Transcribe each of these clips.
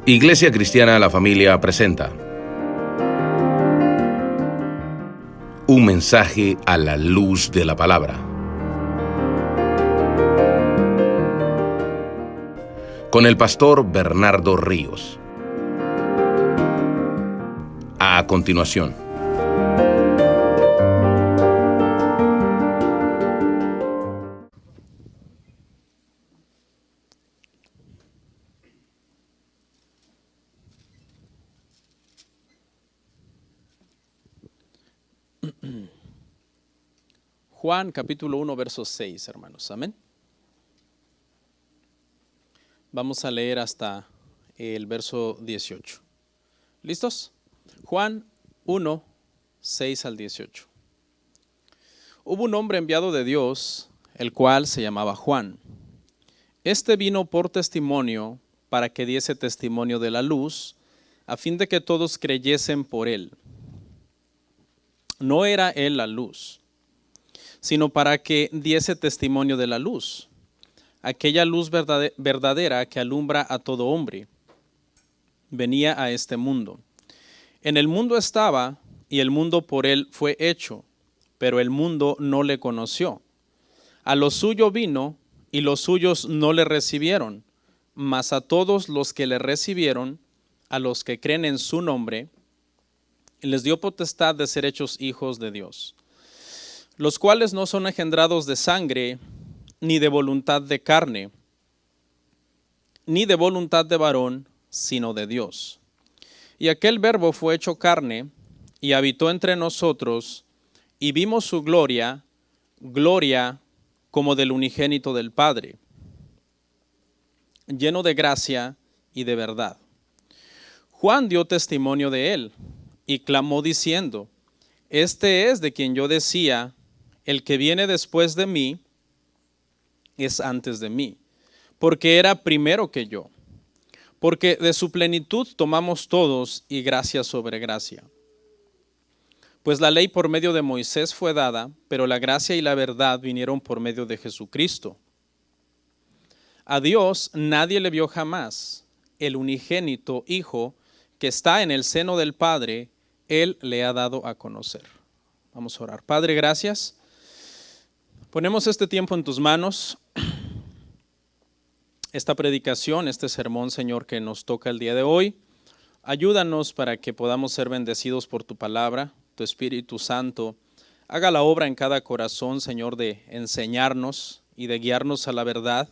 Iglesia Cristiana La Familia presenta un mensaje a la luz de la palabra. Con el pastor Bernardo Ríos. A continuación. Juan capítulo 1, verso 6, hermanos. Amén. Vamos a leer hasta el verso 18. ¿Listos? Juan 1, 6 al 18. Hubo un hombre enviado de Dios, el cual se llamaba Juan. Este vino por testimonio para que diese testimonio de la luz, a fin de que todos creyesen por él. No era él la luz, sino para que diese testimonio de la luz, aquella luz verdadera que alumbra a todo hombre. Venía a este mundo. En el mundo estaba, y el mundo por él fue hecho, pero el mundo no le conoció. A lo suyo vino, y los suyos no le recibieron, mas a todos los que le recibieron, a los que creen en su nombre, les dio potestad de ser hechos hijos de Dios, los cuales no son engendrados de sangre, ni de voluntad de carne, ni de voluntad de varón, sino de Dios. Y aquel Verbo fue hecho carne, y habitó entre nosotros, y vimos su gloria, gloria como del unigénito del Padre, lleno de gracia y de verdad. Juan dio testimonio de él, y clamó diciendo: Este es de quien yo decía, el que viene después de mí es antes de mí, porque era primero que yo. Porque de su plenitud tomamos todos, y gracia sobre gracia. Pues la ley por medio de Moisés fue dada, pero la gracia y la verdad vinieron por medio de Jesucristo. A Dios nadie le vio jamás. El unigénito Hijo que está en el seno del Padre, Él le ha dado a conocer. Vamos a orar. Padre, gracias. Ponemos este tiempo en tus manos, esta predicación, este sermón, Señor, que nos toca el día de hoy. Ayúdanos para que podamos ser bendecidos por tu palabra. Tu Espíritu Santo haga la obra en cada corazón, Señor, de enseñarnos y de guiarnos a la verdad,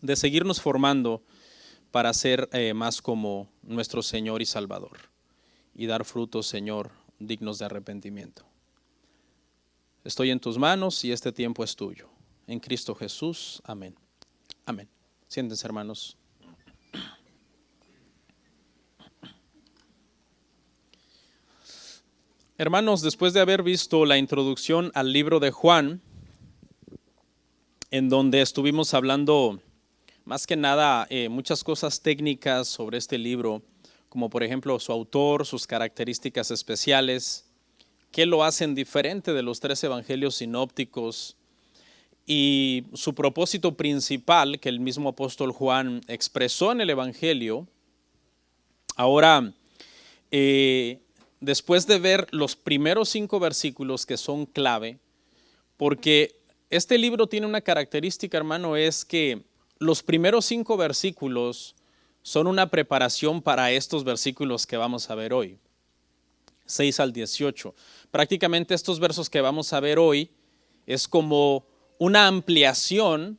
de seguirnos formando para ser más como nuestro Señor y Salvador y dar frutos, Señor, dignos de arrepentimiento. Estoy en tus manos y este tiempo es tuyo. En Cristo Jesús. Amén. Amén. Siéntense, hermanos. Hermanos, después de haber visto la introducción al libro de Juan, en donde estuvimos hablando más que nada muchas cosas técnicas sobre este libro, como por ejemplo su autor, sus características especiales, qué lo hacen diferente de los 3 evangelios sinópticos y su propósito principal que el mismo apóstol Juan expresó en el evangelio. Ahora, después de ver los primeros 5 versículos que son clave, porque este libro tiene una característica, hermano, es que los primeros 5 versículos son una preparación para estos versículos que vamos a ver hoy, 6 al 18. Prácticamente estos versos que vamos a ver hoy es como una ampliación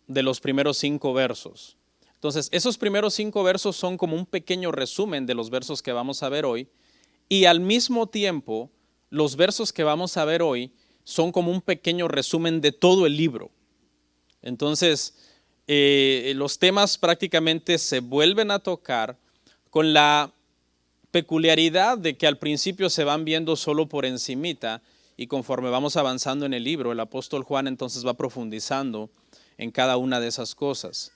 de los primeros 5 versos. Entonces, esos primeros 5 versos son como un pequeño resumen de los versos que vamos a ver hoy, y al mismo tiempo, los versos que vamos a ver hoy son como un pequeño resumen de todo el libro. Entonces, los temas prácticamente se vuelven a tocar con la peculiaridad de que al principio se van viendo solo por encimita, y conforme vamos avanzando en el libro, el apóstol Juan entonces va profundizando en cada una de esas cosas.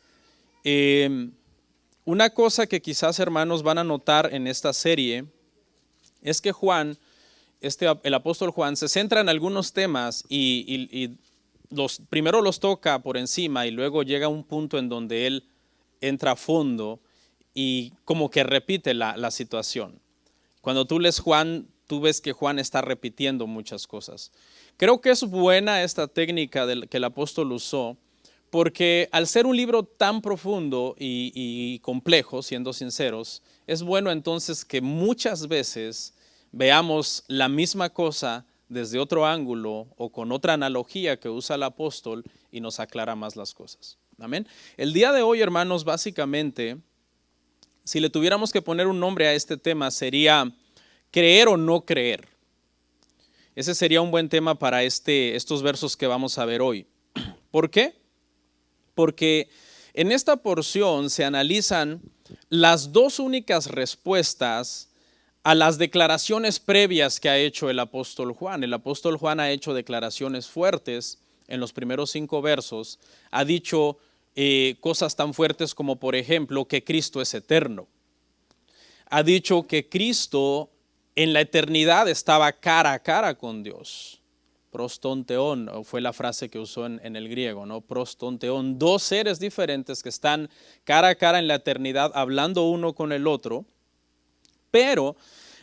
Una cosa que quizás, hermanos, van a notar en esta serie es que Juan, el apóstol Juan, se centra en algunos temas y primero los toca por encima, y luego llega a un punto en donde él entra a fondo y como que repite la situación. Cuando tú lees Juan, tú ves que Juan está repitiendo muchas cosas. Creo que es buena esta técnica que el apóstol usó, porque al ser un libro tan profundo y complejo, siendo sinceros, es bueno entonces que muchas veces veamos la misma cosa desde otro ángulo o con otra analogía que usa el apóstol y nos aclara más las cosas. Amén. El día de hoy, hermanos, básicamente, si le tuviéramos que poner un nombre a este tema, sería creer o no creer. Ese sería un buen tema para estos versos que vamos a ver hoy. ¿Por qué? Porque en esta porción se analizan las dos únicas respuestas a las declaraciones previas que ha hecho el apóstol Juan. El apóstol Juan ha hecho declaraciones fuertes en los primeros 5 versos. Ha dicho cosas tan fuertes como, por ejemplo, que Cristo es eterno. Ha dicho que Cristo en la eternidad estaba cara a cara con Dios. Prostonteón fue la frase que usó en el griego, ¿no? Prostonteón, 2 seres diferentes que están cara a cara en la eternidad hablando uno con el otro, pero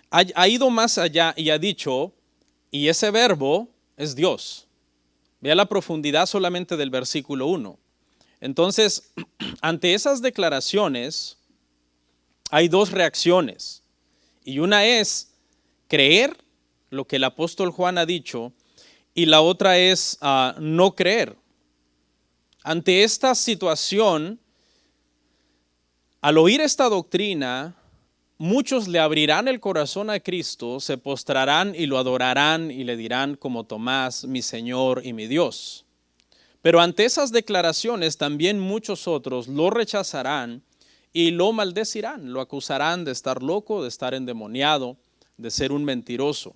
ha ido más allá y ha dicho, y ese verbo es Dios. Vea la profundidad solamente del versículo 1. Entonces, ante esas declaraciones hay 2 reacciones, y una es creer lo que el apóstol Juan ha dicho, y la otra es no creer. Ante esta situación, al oír esta doctrina, muchos le abrirán el corazón a Cristo, se postrarán y lo adorarán y le dirán como Tomás, mi Señor y mi Dios. Pero ante esas declaraciones también muchos otros lo rechazarán y lo maldecirán, lo acusarán de estar loco, de estar endemoniado, de ser un mentiroso.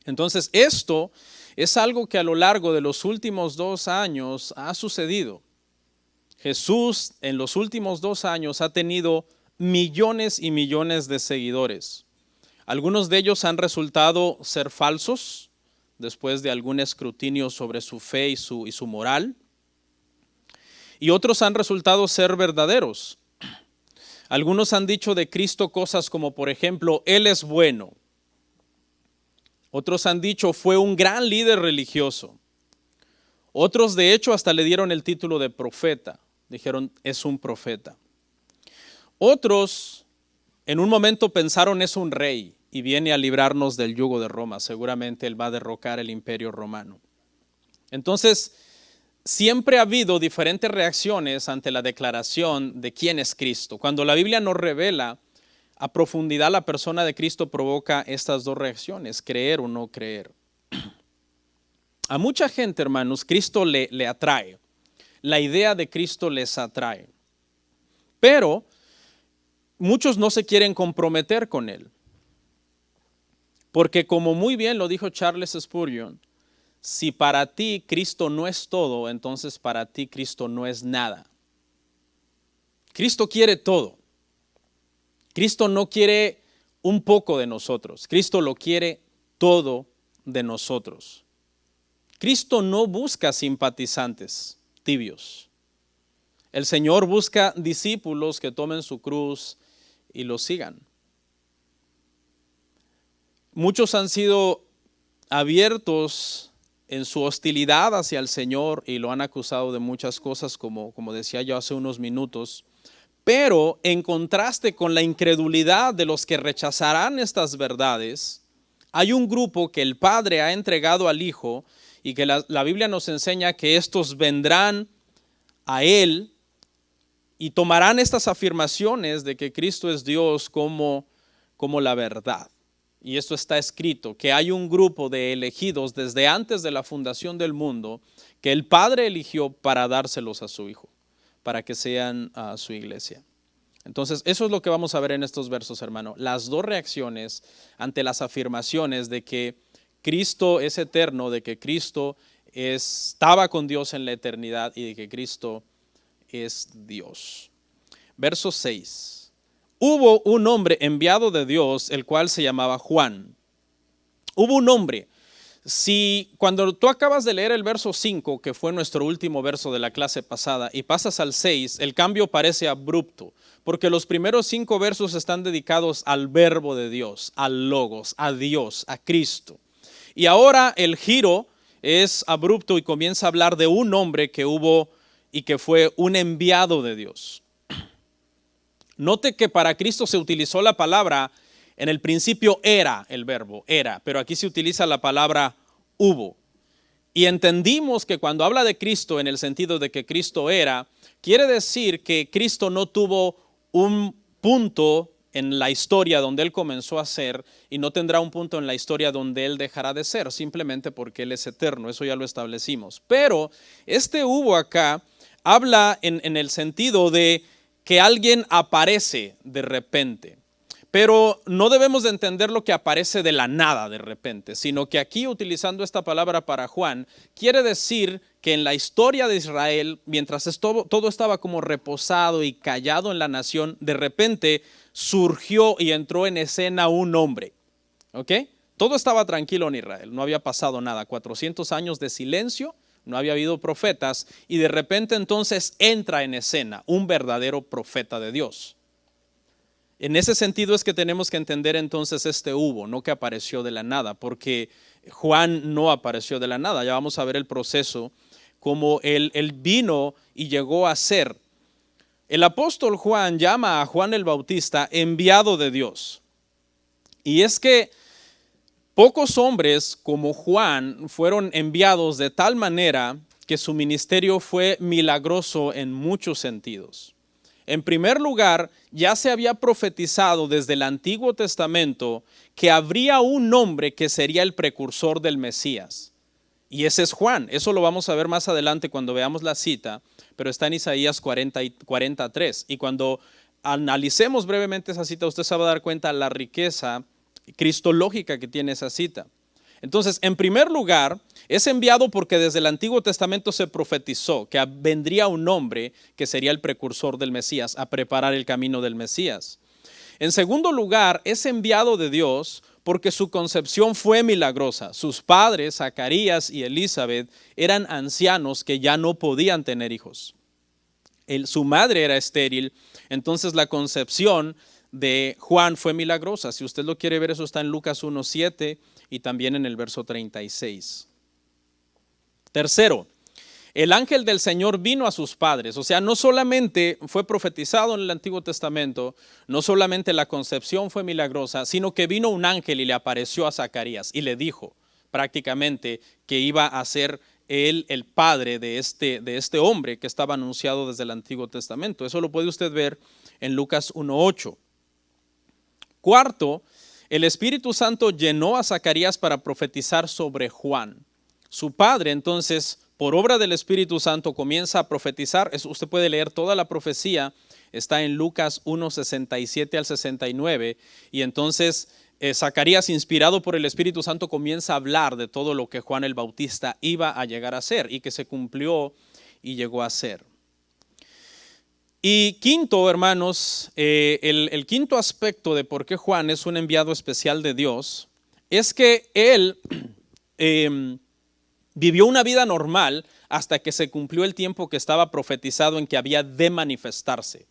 Entonces, esto es algo que a lo largo de los últimos 2 años ha sucedido. Jesús en los últimos 2 años ha tenido millones y millones de seguidores. Algunos de ellos han resultado ser falsos después de algún escrutinio sobre su fe y su moral. Y otros han resultado ser verdaderos. Algunos han dicho de Cristo cosas como, por ejemplo, Él es bueno. Otros han dicho, fue un gran líder religioso. Otros, de hecho, hasta le dieron el título de profeta. Dijeron, es un profeta. Otros, en un momento pensaron, es un rey y viene a librarnos del yugo de Roma. Seguramente él va a derrocar el imperio romano. Entonces, siempre ha habido diferentes reacciones ante la declaración de quién es Cristo. Cuando la Biblia nos revela a profundidad la persona de Cristo, provoca estas 2 reacciones, creer o no creer. A mucha gente, hermanos, Cristo le atrae. La idea de Cristo les atrae. Pero muchos no se quieren comprometer con Él. Porque como muy bien lo dijo Charles Spurgeon, si para ti Cristo no es todo, entonces para ti Cristo no es nada. Cristo quiere todo. Cristo no quiere un poco de nosotros. Cristo lo quiere todo de nosotros. Cristo no busca simpatizantes tibios. El Señor busca discípulos que tomen su cruz y lo sigan. Muchos han sido abiertos en su hostilidad hacia el Señor y lo han acusado de muchas cosas, como decía yo hace unos minutos. Pero en contraste con la incredulidad de los que rechazarán estas verdades, hay un grupo que el Padre ha entregado al Hijo y que la Biblia nos enseña que estos vendrán a Él y tomarán estas afirmaciones de que Cristo es Dios como la verdad. Y esto está escrito, que hay un grupo de elegidos desde antes de la fundación del mundo que el Padre eligió para dárselos a su Hijo, para que sean su iglesia. Entonces, eso es lo que vamos a ver en estos versos, hermano. Las 2 reacciones ante las afirmaciones de que Cristo es eterno, de que Cristo estaba con Dios en la eternidad y de que Cristo es Dios. Verso 6. Hubo un hombre enviado de Dios, el cual se llamaba Juan. Hubo un hombre. Si cuando tú acabas de leer el verso 5, que fue nuestro último verso de la clase pasada, y pasas al 6, el cambio parece abrupto, porque los primeros 5 versos están dedicados al verbo de Dios, al logos, a Dios, a Cristo. Y ahora el giro es abrupto y comienza a hablar de un hombre que hubo y que fue un enviado de Dios. Note que para Cristo se utilizó la palabra, en el principio era el verbo, era, pero aquí se utiliza la palabra hubo. Y entendimos que cuando habla de Cristo en el sentido de que Cristo era, quiere decir que Cristo no tuvo un punto en la historia donde Él comenzó a ser y no tendrá un punto en la historia donde Él dejará de ser, simplemente porque Él es eterno, eso ya lo establecimos. Pero este hubo acá habla en el sentido de que alguien aparece de repente. Pero no debemos de entender lo que aparece de la nada de repente, sino que aquí, utilizando esta palabra para Juan, quiere decir que en la historia de Israel, mientras todo estaba como reposado y callado en la nación, de repente surgió y entró en escena un hombre. ¿Ok? Todo estaba tranquilo en Israel, no había pasado nada, 400 años de silencio, no había habido profetas, y de repente entonces entra en escena un verdadero profeta de Dios. En ese sentido es que tenemos que entender entonces este hubo, no que apareció de la nada, porque Juan no apareció de la nada. Ya vamos a ver el proceso, como él vino y llegó a ser. El apóstol Juan llama a Juan el Bautista enviado de Dios. Y es que pocos hombres como Juan fueron enviados de tal manera que su ministerio fue milagroso en muchos sentidos. En primer lugar, ya se había profetizado desde el Antiguo Testamento que habría un hombre que sería el precursor del Mesías. Y ese es Juan. Eso lo vamos a ver más adelante cuando veamos la cita, pero está en Isaías 43. Y cuando analicemos brevemente esa cita, usted se va a dar cuenta de la riqueza cristológica que tiene esa cita. Entonces, en primer lugar, es enviado porque desde el Antiguo Testamento se profetizó que vendría un hombre que sería el precursor del Mesías, a preparar el camino del Mesías. En segundo lugar, es enviado de Dios porque su concepción fue milagrosa. Sus padres, Zacarías y Elizabeth, eran ancianos que ya no podían tener hijos. Su madre era estéril, entonces la concepción de Juan fue milagrosa. Si usted lo quiere ver, eso está en Lucas 1:7 y también en el verso 36. Tercero, el ángel del Señor vino a sus padres. O sea, no solamente fue profetizado en el Antiguo Testamento, no solamente la concepción fue milagrosa, sino que vino un ángel y le apareció a Zacarías y le dijo prácticamente que iba a ser él el padre de este hombre que estaba anunciado desde el Antiguo Testamento. Eso lo puede usted ver en Lucas 1:8. Cuarto, el Espíritu Santo llenó a Zacarías para profetizar sobre Juan. Su padre, entonces, por obra del Espíritu Santo, comienza a profetizar. Usted puede leer toda la profecía, está en Lucas 1:67 al 69. Y entonces Zacarías, inspirado por el Espíritu Santo, comienza a hablar de todo lo que Juan el Bautista iba a llegar a ser y que se cumplió y llegó a ser. Y quinto, hermanos, el quinto aspecto de por qué Juan es un enviado especial de Dios es que él vivió una vida normal hasta que se cumplió el tiempo que estaba profetizado en que había de manifestarse.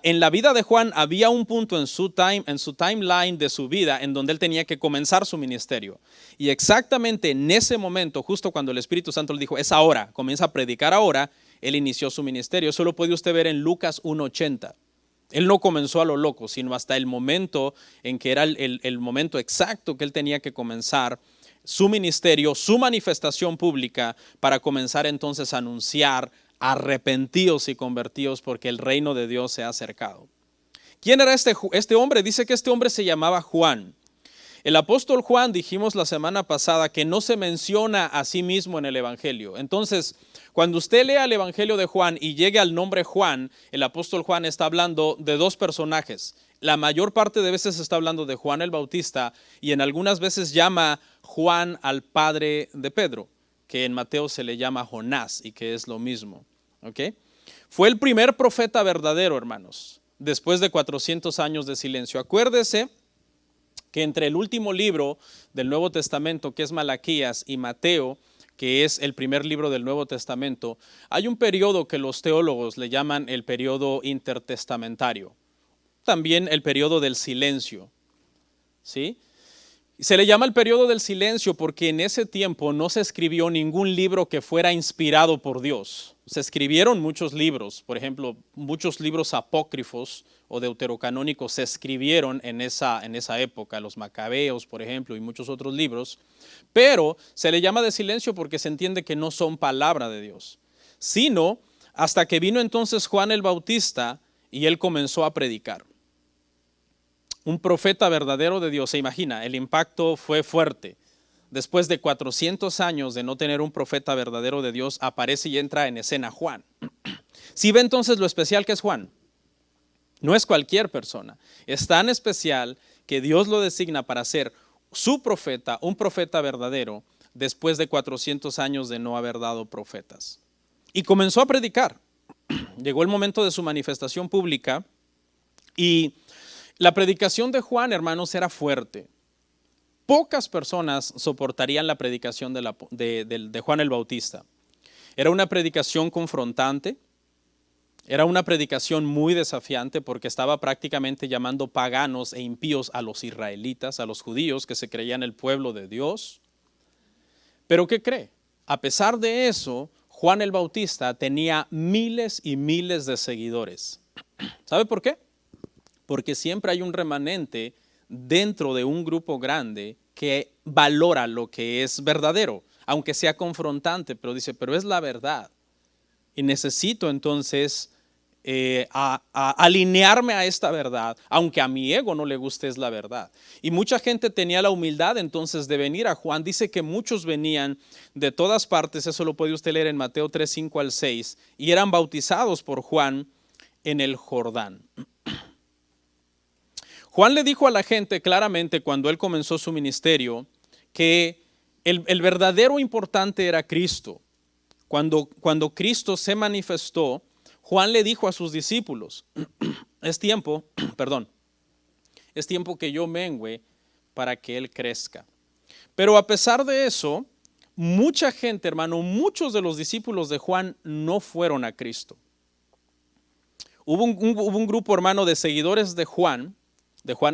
En la vida de Juan había un punto en su timeline de su vida en donde él tenía que comenzar su ministerio. Y exactamente en ese momento, justo cuando el Espíritu Santo le dijo, es ahora, comienza a predicar ahora, él inició su ministerio. Eso lo puede usted ver en Lucas 1:80. Él no comenzó a lo loco, sino hasta el momento en que era el momento exacto que él tenía que comenzar su ministerio, su manifestación pública, para comenzar entonces a anunciar: arrepentíos y convertíos porque el reino de Dios se ha acercado. ¿Quién era este hombre? Dice que este hombre se llamaba Juan. El apóstol Juan, dijimos la semana pasada, que no se menciona a sí mismo en el Evangelio. Entonces, cuando usted lea el Evangelio de Juan y llegue al nombre Juan, el apóstol Juan está hablando de dos personajes. La mayor parte de veces está hablando de Juan el Bautista y en algunas veces llama Juan al padre de Pedro, que en Mateo se le llama Jonás y que es lo mismo. ¿Okay? Fue el primer profeta verdadero, hermanos, después de 400 años de silencio. Acuérdese que entre el último libro del Nuevo Testamento, que es Malaquías, y Mateo, que es el primer libro del Nuevo Testamento, hay un periodo que los teólogos le llaman el periodo intertestamentario, también el periodo del silencio, ¿sí? Se le llama el periodo del silencio porque en ese tiempo no se escribió ningún libro que fuera inspirado por Dios. Se escribieron muchos libros, por ejemplo, muchos libros apócrifos o deuterocanónicos se escribieron en esa época, los Macabeos, por ejemplo, y muchos otros libros, pero se le llama de silencio porque se entiende que no son palabra de Dios, sino hasta que vino entonces Juan el Bautista y él comenzó a predicar. Un profeta verdadero de Dios, se imagina, el impacto fue fuerte. Después de 400 años de no tener un profeta verdadero de Dios, aparece y entra en escena Juan. ¿Sí ve entonces lo especial que es Juan? No es cualquier persona. Es tan especial que Dios lo designa para ser su profeta, un profeta verdadero, después de 400 años de no haber dado profetas. Y comenzó a predicar. Llegó el momento de su manifestación pública y la predicación de Juan, hermanos, era fuerte. Pocas personas soportarían la predicación de Juan el Bautista. Era una predicación confrontante, era una predicación muy desafiante porque estaba prácticamente llamando paganos e impíos a los israelitas, a los judíos que se creían el pueblo de Dios. Pero ¿qué cree? A pesar de eso, Juan el Bautista tenía miles y miles de seguidores. ¿Sabe por qué? Porque siempre hay un remanente dentro de un grupo grande que valora lo que es verdadero, aunque sea confrontante, pero dice, pero es la verdad. Y necesito entonces alinearme a esta verdad, aunque a mi ego no le guste, es la verdad. Y mucha gente tenía la humildad entonces de venir a Juan. Dice que muchos venían de todas partes, eso lo puede usted leer en Mateo 3, 5 al 6, y eran bautizados por Juan en el Jordán. Juan le dijo a la gente claramente cuando él comenzó su ministerio que el verdadero importante era Cristo. Cuando Cristo se manifestó, Juan le dijo a sus discípulos, es tiempo que yo mengüe para que Él crezca. Pero a pesar de eso, mucha gente, hermano, muchos de los discípulos de Juan no fueron a Cristo. Hubo un grupo, hermano, de seguidores de Juan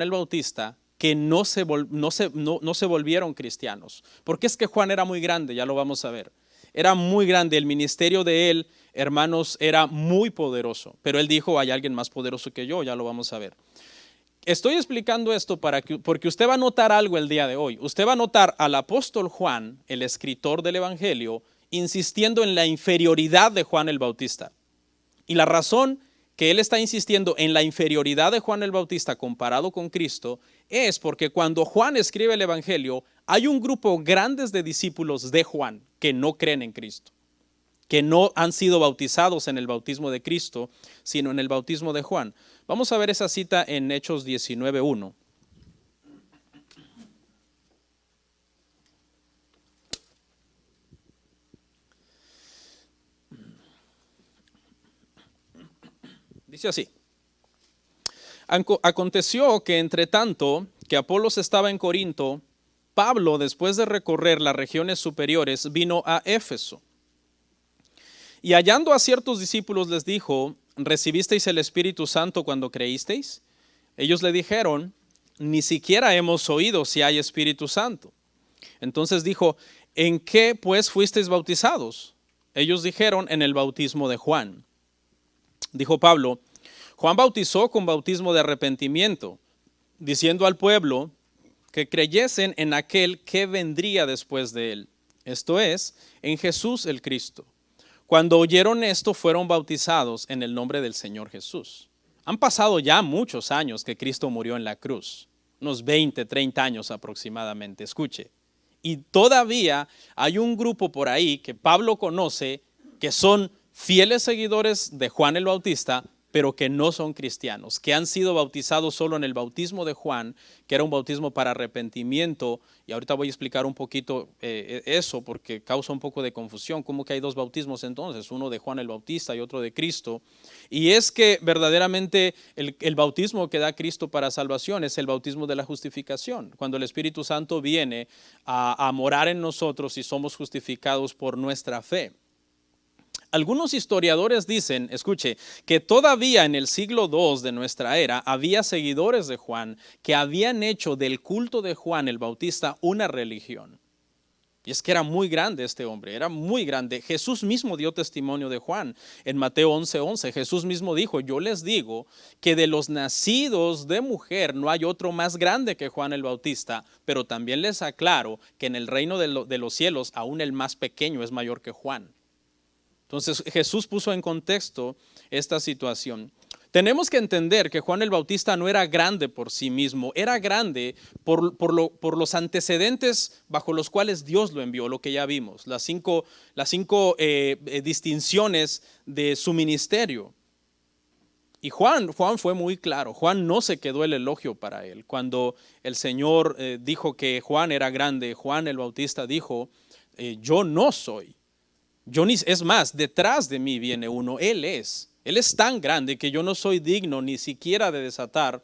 el Bautista, que no se volvieron cristianos. Porque es que Juan era muy grande, ya lo vamos a ver. Era muy grande, el ministerio de él, hermanos, era muy poderoso. Pero él dijo, hay alguien más poderoso que yo, ya lo vamos a ver. Estoy explicando esto porque usted va a notar algo el día de hoy. Usted va a notar al apóstol Juan, el escritor del Evangelio, insistiendo en la inferioridad de Juan el Bautista. Y la razón que él está insistiendo en la inferioridad de Juan el Bautista comparado con Cristo es porque cuando Juan escribe el Evangelio, hay un grupo grande de discípulos de Juan que no creen en Cristo, que no han sido bautizados en el bautismo de Cristo, sino en el bautismo de Juan. Vamos a ver esa cita en Hechos 19:1. Dice así: aconteció que entre tanto que Apolos estaba en Corinto, Pablo, después de recorrer las regiones superiores, vino a Éfeso. Y hallando a ciertos discípulos les dijo, ¿recibisteis el Espíritu Santo cuando creísteis? Ellos le dijeron, ni siquiera hemos oído si hay Espíritu Santo. Entonces dijo, ¿en qué pues fuisteis bautizados? Ellos dijeron, en el bautismo de Juan. Dijo Pablo, Juan bautizó con bautismo de arrepentimiento, diciendo al pueblo que creyesen en aquel que vendría después de él, esto es, en Jesús el Cristo. Cuando oyeron esto, fueron bautizados en el nombre del Señor Jesús. Han pasado ya muchos años que Cristo murió en la cruz, unos 20, 30 años aproximadamente, escuche. Y todavía hay un grupo por ahí que Pablo conoce que son fieles seguidores de Juan el Bautista, pero que no son cristianos, que han sido bautizados solo en el bautismo de Juan, que era un bautismo para arrepentimiento, y ahorita voy a explicar un poquito eso porque causa un poco de confusión, como que hay dos bautismos entonces, uno de Juan el Bautista y otro de Cristo, y es que verdaderamente el bautismo que da Cristo para salvación es el bautismo de la justificación, cuando el Espíritu Santo viene a morar en nosotros y somos justificados por nuestra fe. Algunos historiadores dicen, escuche, que todavía en el siglo II de nuestra era había seguidores de Juan que habían hecho del culto de Juan el Bautista una religión. Y es que era muy grande este hombre, era muy grande. Jesús mismo dio testimonio de Juan. En Mateo 11:11, Jesús mismo dijo, yo les digo que de los nacidos de mujer no hay otro más grande que Juan el Bautista, pero también les aclaro que en el reino de los cielos aún el más pequeño es mayor que Juan. Entonces Jesús puso en contexto esta situación. Tenemos que entender que Juan el Bautista no era grande por sí mismo, era grande por los antecedentes bajo los cuales Dios lo envió, lo que ya vimos, las cinco distinciones de su ministerio. Y Juan fue muy claro, Juan no se quedó el elogio para él. Cuando el Señor dijo que Juan era grande, Juan el Bautista dijo, yo no soy. Es más, detrás de mí viene uno, Él es tan grande que yo no soy digno ni siquiera de desatar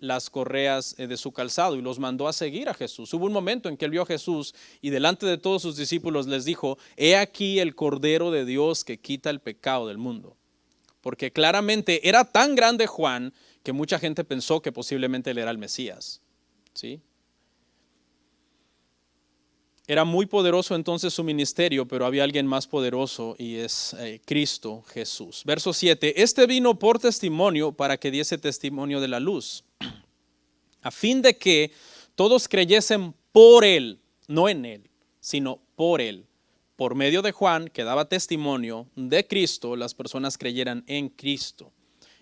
las correas de su calzado, y los mandó a seguir a Jesús. Hubo un momento en que él vio a Jesús y delante de todos sus discípulos les dijo, he aquí el Cordero de Dios que quita el pecado del mundo. Porque claramente era tan grande Juan que mucha gente pensó que posiblemente él era el Mesías, ¿sí? Era muy poderoso entonces su ministerio, pero había alguien más poderoso y es Cristo Jesús. Verso 7, este vino por testimonio para que diese testimonio de la luz, a fin de que todos creyesen por él, no en él, sino por él. Por medio de Juan, que daba testimonio de Cristo, las personas creyeran en Cristo.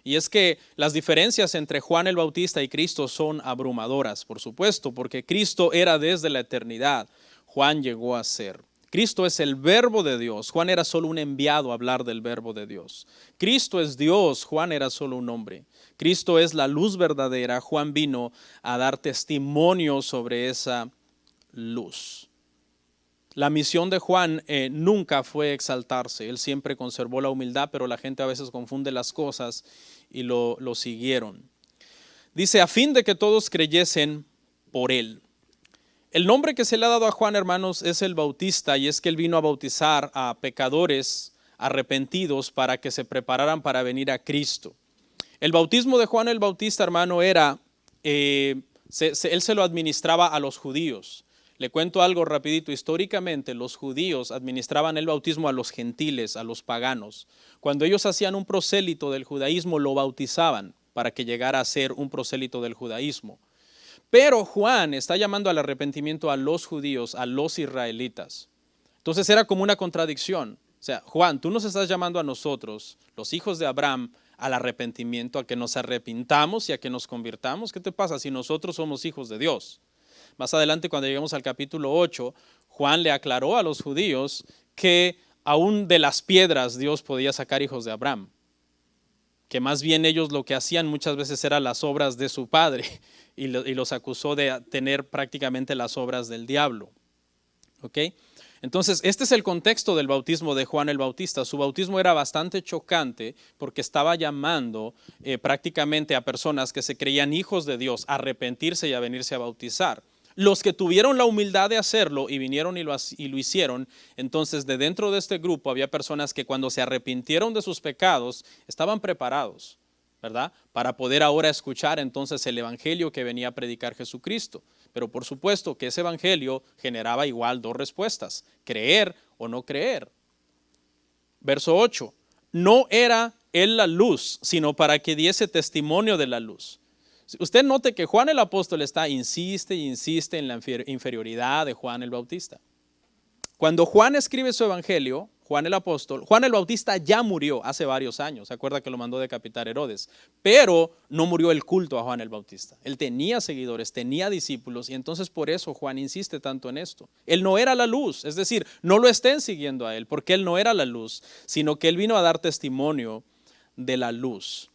Y es que las diferencias entre Juan el Bautista y Cristo son abrumadoras, por supuesto, porque Cristo era desde la eternidad. Juan llegó a ser. Cristo es el verbo de Dios. Juan era solo un enviado a hablar del verbo de Dios. Cristo es Dios. Juan era solo un hombre. Cristo es la luz verdadera. Juan vino a dar testimonio sobre esa luz. La misión de Juan nunca fue exaltarse. Él siempre conservó la humildad, pero la gente a veces confunde las cosas y lo siguieron. Dice, a fin de que todos creyesen por él. El nombre que se le ha dado a Juan, hermanos, es el Bautista, y es que él vino a bautizar a pecadores arrepentidos para que se prepararan para venir a Cristo. El bautismo de Juan el Bautista, hermano, era, él se lo administraba a los judíos. Le cuento algo rapidito. Históricamente los judíos administraban el bautismo a los gentiles, a los paganos. Cuando ellos hacían un prosélito del judaísmo, lo bautizaban para que llegara a ser un prosélito del judaísmo. Pero Juan está llamando al arrepentimiento a los judíos, a los israelitas. Entonces era como una contradicción. O sea, Juan, tú nos estás llamando a nosotros, los hijos de Abraham, al arrepentimiento, a que nos arrepintamos y a que nos convirtamos. ¿Qué te pasa si nosotros somos hijos de Dios? Más adelante, cuando lleguemos al capítulo 8, Juan le aclaró a los judíos que aún de las piedras Dios podía sacar hijos de Abraham. Que más bien ellos lo que hacían muchas veces eran las obras de su padre y los acusó de tener prácticamente las obras del diablo. ¿Ok? Entonces, este es el contexto del bautismo de Juan el Bautista. Su bautismo era bastante chocante porque estaba llamando prácticamente a personas que se creían hijos de Dios a arrepentirse y a venirse a bautizar. Los que tuvieron la humildad de hacerlo y vinieron y lo hicieron, entonces de dentro de este grupo había personas que cuando se arrepintieron de sus pecados estaban preparados, ¿verdad? Para poder ahora escuchar entonces el evangelio que venía a predicar Jesucristo. Pero por supuesto que ese evangelio generaba igual dos respuestas, creer o no creer. Verso 8, no era él la luz, sino para que diese testimonio de la luz. Usted note que Juan el apóstol insiste en la inferioridad de Juan el Bautista. Cuando Juan escribe su evangelio, Juan el apóstol, Juan el Bautista ya murió hace varios años. ¿Se acuerda que lo mandó decapitar Herodes? Pero no murió el culto a Juan el Bautista. Él tenía seguidores, tenía discípulos, y entonces por eso Juan insiste tanto en esto. Él no era la luz, es decir, no lo estén siguiendo a él, porque él no era la luz, sino que él vino a dar testimonio de la luz.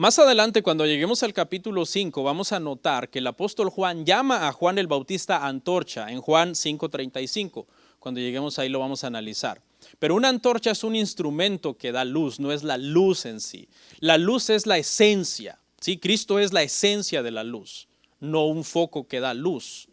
Más adelante, cuando lleguemos al capítulo 5, vamos a notar que el apóstol Juan llama a Juan el Bautista antorcha en Juan 5:35. Cuando lleguemos ahí lo vamos a analizar. Pero una antorcha es un instrumento que da luz, no es la luz en sí. La luz es la esencia, ¿sí? Cristo es la esencia de la luz, no un foco que da luz.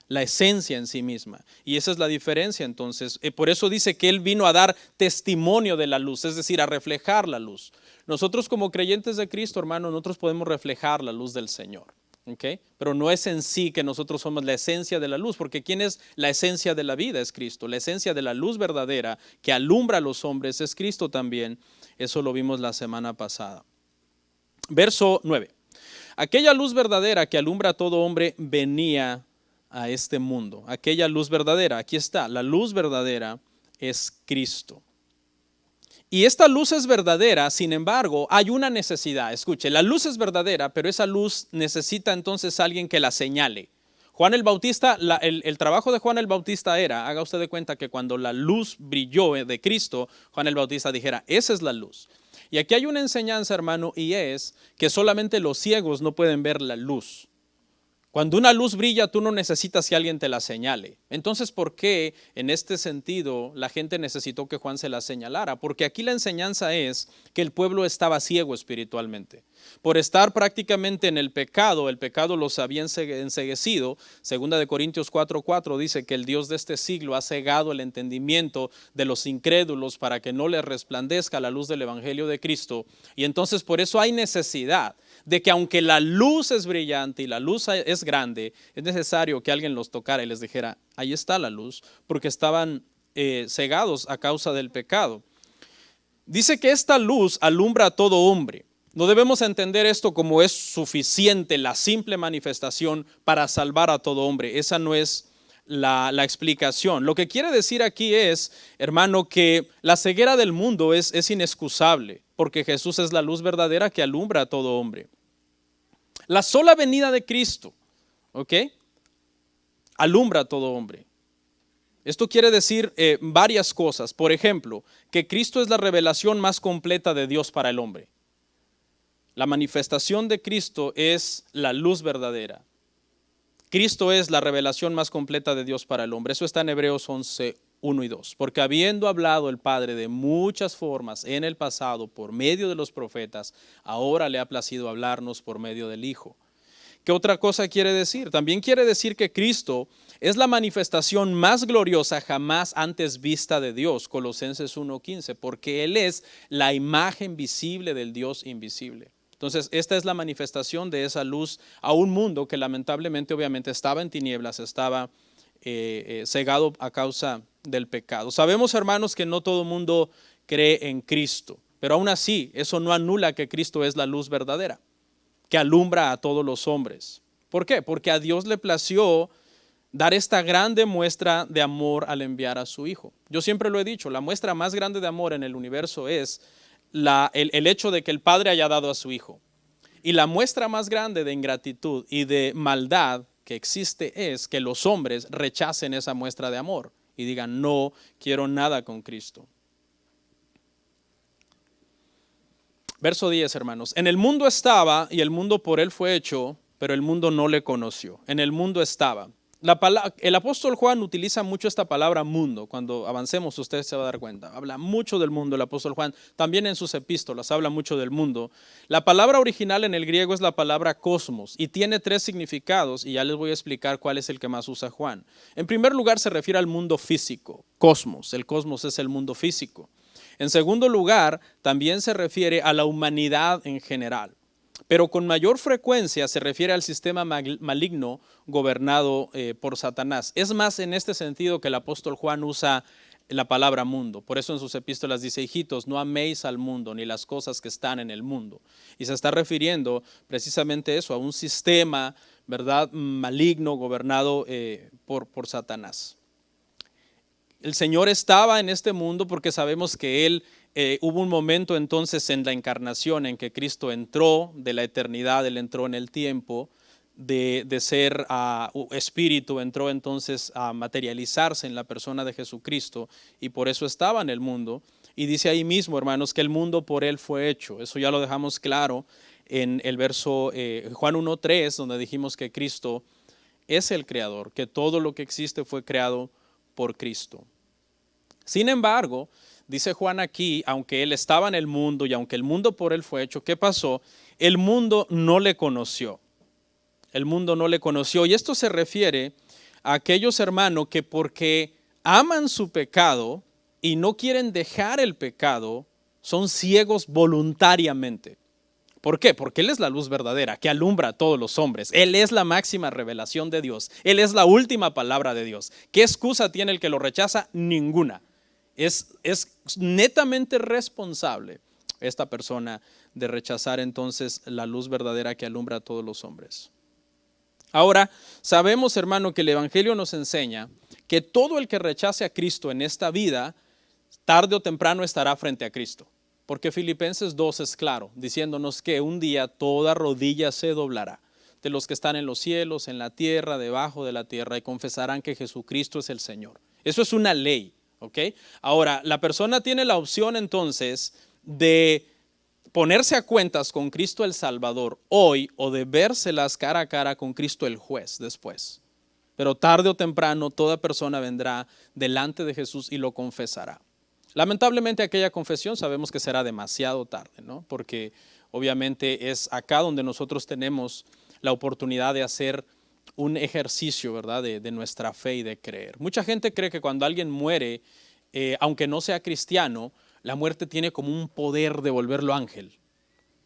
La esencia en sí misma. Y esa es la diferencia entonces. Por eso dice que Él vino a dar testimonio de la luz, es decir, a reflejar la luz. Nosotros como creyentes de Cristo, hermano, nosotros podemos reflejar la luz del Señor. ¿Okay? Pero no es en sí que nosotros somos la esencia de la luz, porque ¿quién es la esencia de la vida? Es Cristo. La esencia de la luz verdadera que alumbra a los hombres es Cristo también. Eso lo vimos la semana pasada. Verso 9. Aquella luz verdadera que alumbra a todo hombre venía a este mundo. Aquella luz verdadera, aquí está, la luz verdadera es Cristo. Y esta luz es verdadera, sin embargo, hay una necesidad. Escuche, la luz es verdadera, pero esa luz necesita entonces alguien que la señale. Juan el Bautista, el trabajo de Juan el Bautista era, haga usted de cuenta que cuando la luz brilló de Cristo, Juan el Bautista dijera, esa es la luz. Y aquí hay una enseñanza, hermano, y es que solamente los ciegos no pueden ver la luz. Cuando una luz brilla, tú no necesitas que alguien te la señale. Entonces, ¿por qué en este sentido la gente necesitó que Juan se la señalara? Porque aquí la enseñanza es que el pueblo estaba ciego espiritualmente. Por estar prácticamente en el pecado los había enceguecido. Segunda de Corintios 4:4 dice que el Dios de este siglo ha cegado el entendimiento de los incrédulos para que no les resplandezca la luz del Evangelio de Cristo. Y entonces por eso hay necesidad de que aunque la luz es brillante y la luz es grande, es necesario que alguien los tocara y les dijera, ahí está la luz, porque estaban cegados a causa del pecado. Dice que esta luz alumbra a todo hombre. No debemos entender esto como es suficiente la simple manifestación para salvar a todo hombre. Esa no es la explicación. Lo que quiere decir aquí es, hermano, que la ceguera del mundo es inexcusable, porque Jesús es la luz verdadera que alumbra a todo hombre. La sola venida de Cristo, ¿ok? Alumbra a todo hombre. Esto quiere decir varias cosas. Por ejemplo, que Cristo es la revelación más completa de Dios para el hombre. La manifestación de Cristo es la luz verdadera. Cristo es la revelación más completa de Dios para el hombre. Eso está en Hebreos 11:1 y 2. Porque habiendo hablado el Padre de muchas formas en el pasado por medio de los profetas, ahora le ha placido hablarnos por medio del Hijo. ¿Qué otra cosa quiere decir? También quiere decir que Cristo es la manifestación más gloriosa jamás antes vista de Dios, Colosenses 1:15, porque Él es la imagen visible del Dios invisible. Entonces, esta es la manifestación de esa luz a un mundo que lamentablemente, obviamente, estaba en tinieblas, estaba cegado a causa del pecado. Sabemos, hermanos, que no todo el mundo cree en Cristo, pero aún así, eso no anula que Cristo es la luz verdadera, que alumbra a todos los hombres. ¿Por qué? Porque a Dios le plació dar esta grande muestra de amor al enviar a su Hijo. Yo siempre lo he dicho, la muestra más grande de amor en el universo es el hecho de que el Padre haya dado a su Hijo. Y la muestra más grande de ingratitud y de maldad que existe es que los hombres rechacen esa muestra de amor y digan, no quiero nada con Cristo. Verso 10, hermanos. En el mundo estaba y el mundo por él fue hecho, pero el mundo no le conoció. En el mundo estaba. El apóstol Juan utiliza mucho esta palabra mundo. Cuando avancemos usted se va a dar cuenta. Habla mucho del mundo el apóstol Juan. También en sus epístolas habla mucho del mundo. La palabra original en el griego es la palabra cosmos y tiene 3 significados y ya les voy a explicar cuál es el que más usa Juan. En primer lugar se refiere al mundo físico, cosmos. El cosmos es el mundo físico. En segundo lugar también se refiere a la humanidad en general. Pero con mayor frecuencia se refiere al sistema maligno gobernado por Satanás. Es más en este sentido que el apóstol Juan usa la palabra mundo. Por eso en sus epístolas dice, hijitos, no améis al mundo ni las cosas que están en el mundo. Y se está refiriendo precisamente eso, a un sistema, ¿verdad?, maligno gobernado por Satanás. El Señor estaba en este mundo porque sabemos que Él hubo un momento entonces en la encarnación en que Cristo entró de la eternidad, Él entró en el tiempo de ser espíritu, entró entonces a materializarse en la persona de Jesucristo y por eso estaba en el mundo. Y dice ahí mismo, hermanos, que el mundo por Él fue hecho. Eso ya lo dejamos claro en el verso Juan 1:3, donde dijimos que Cristo es el creador, que todo lo que existe fue creado por Cristo. Sin embargo, dice Juan aquí, aunque él estaba en el mundo y aunque el mundo por él fue hecho, ¿qué pasó? El mundo no le conoció. El mundo no le conoció. Y esto se refiere a aquellos hermanos que porque aman su pecado y no quieren dejar el pecado, son ciegos voluntariamente. ¿Por qué? Porque Él es la luz verdadera que alumbra a todos los hombres. Él es la máxima revelación de Dios. Él es la última palabra de Dios. ¿Qué excusa tiene el que lo rechaza? Ninguna. Es netamente responsable esta persona de rechazar entonces la luz verdadera que alumbra a todos los hombres. Ahora, sabemos, hermano, que el Evangelio nos enseña que todo el que rechace a Cristo en esta vida, tarde o temprano estará frente a Cristo. Porque Filipenses 2 es claro, diciéndonos que un día toda rodilla se doblará, de los que están en los cielos, en la tierra, debajo de la tierra, y confesarán que Jesucristo es el Señor. Eso es una ley, ¿ok? Ahora, la persona tiene la opción entonces de ponerse a cuentas con Cristo el Salvador hoy o de vérselas cara a cara con Cristo el juez después. Pero tarde o temprano toda persona vendrá delante de Jesús y lo confesará. Lamentablemente aquella confesión sabemos que será demasiado tarde, ¿no? Porque obviamente es acá donde nosotros tenemos la oportunidad de hacer un ejercicio, ¿verdad? De nuestra fe y de creer. Mucha gente cree que cuando alguien muere, aunque no sea cristiano, la muerte tiene como un poder de volverlo ángel.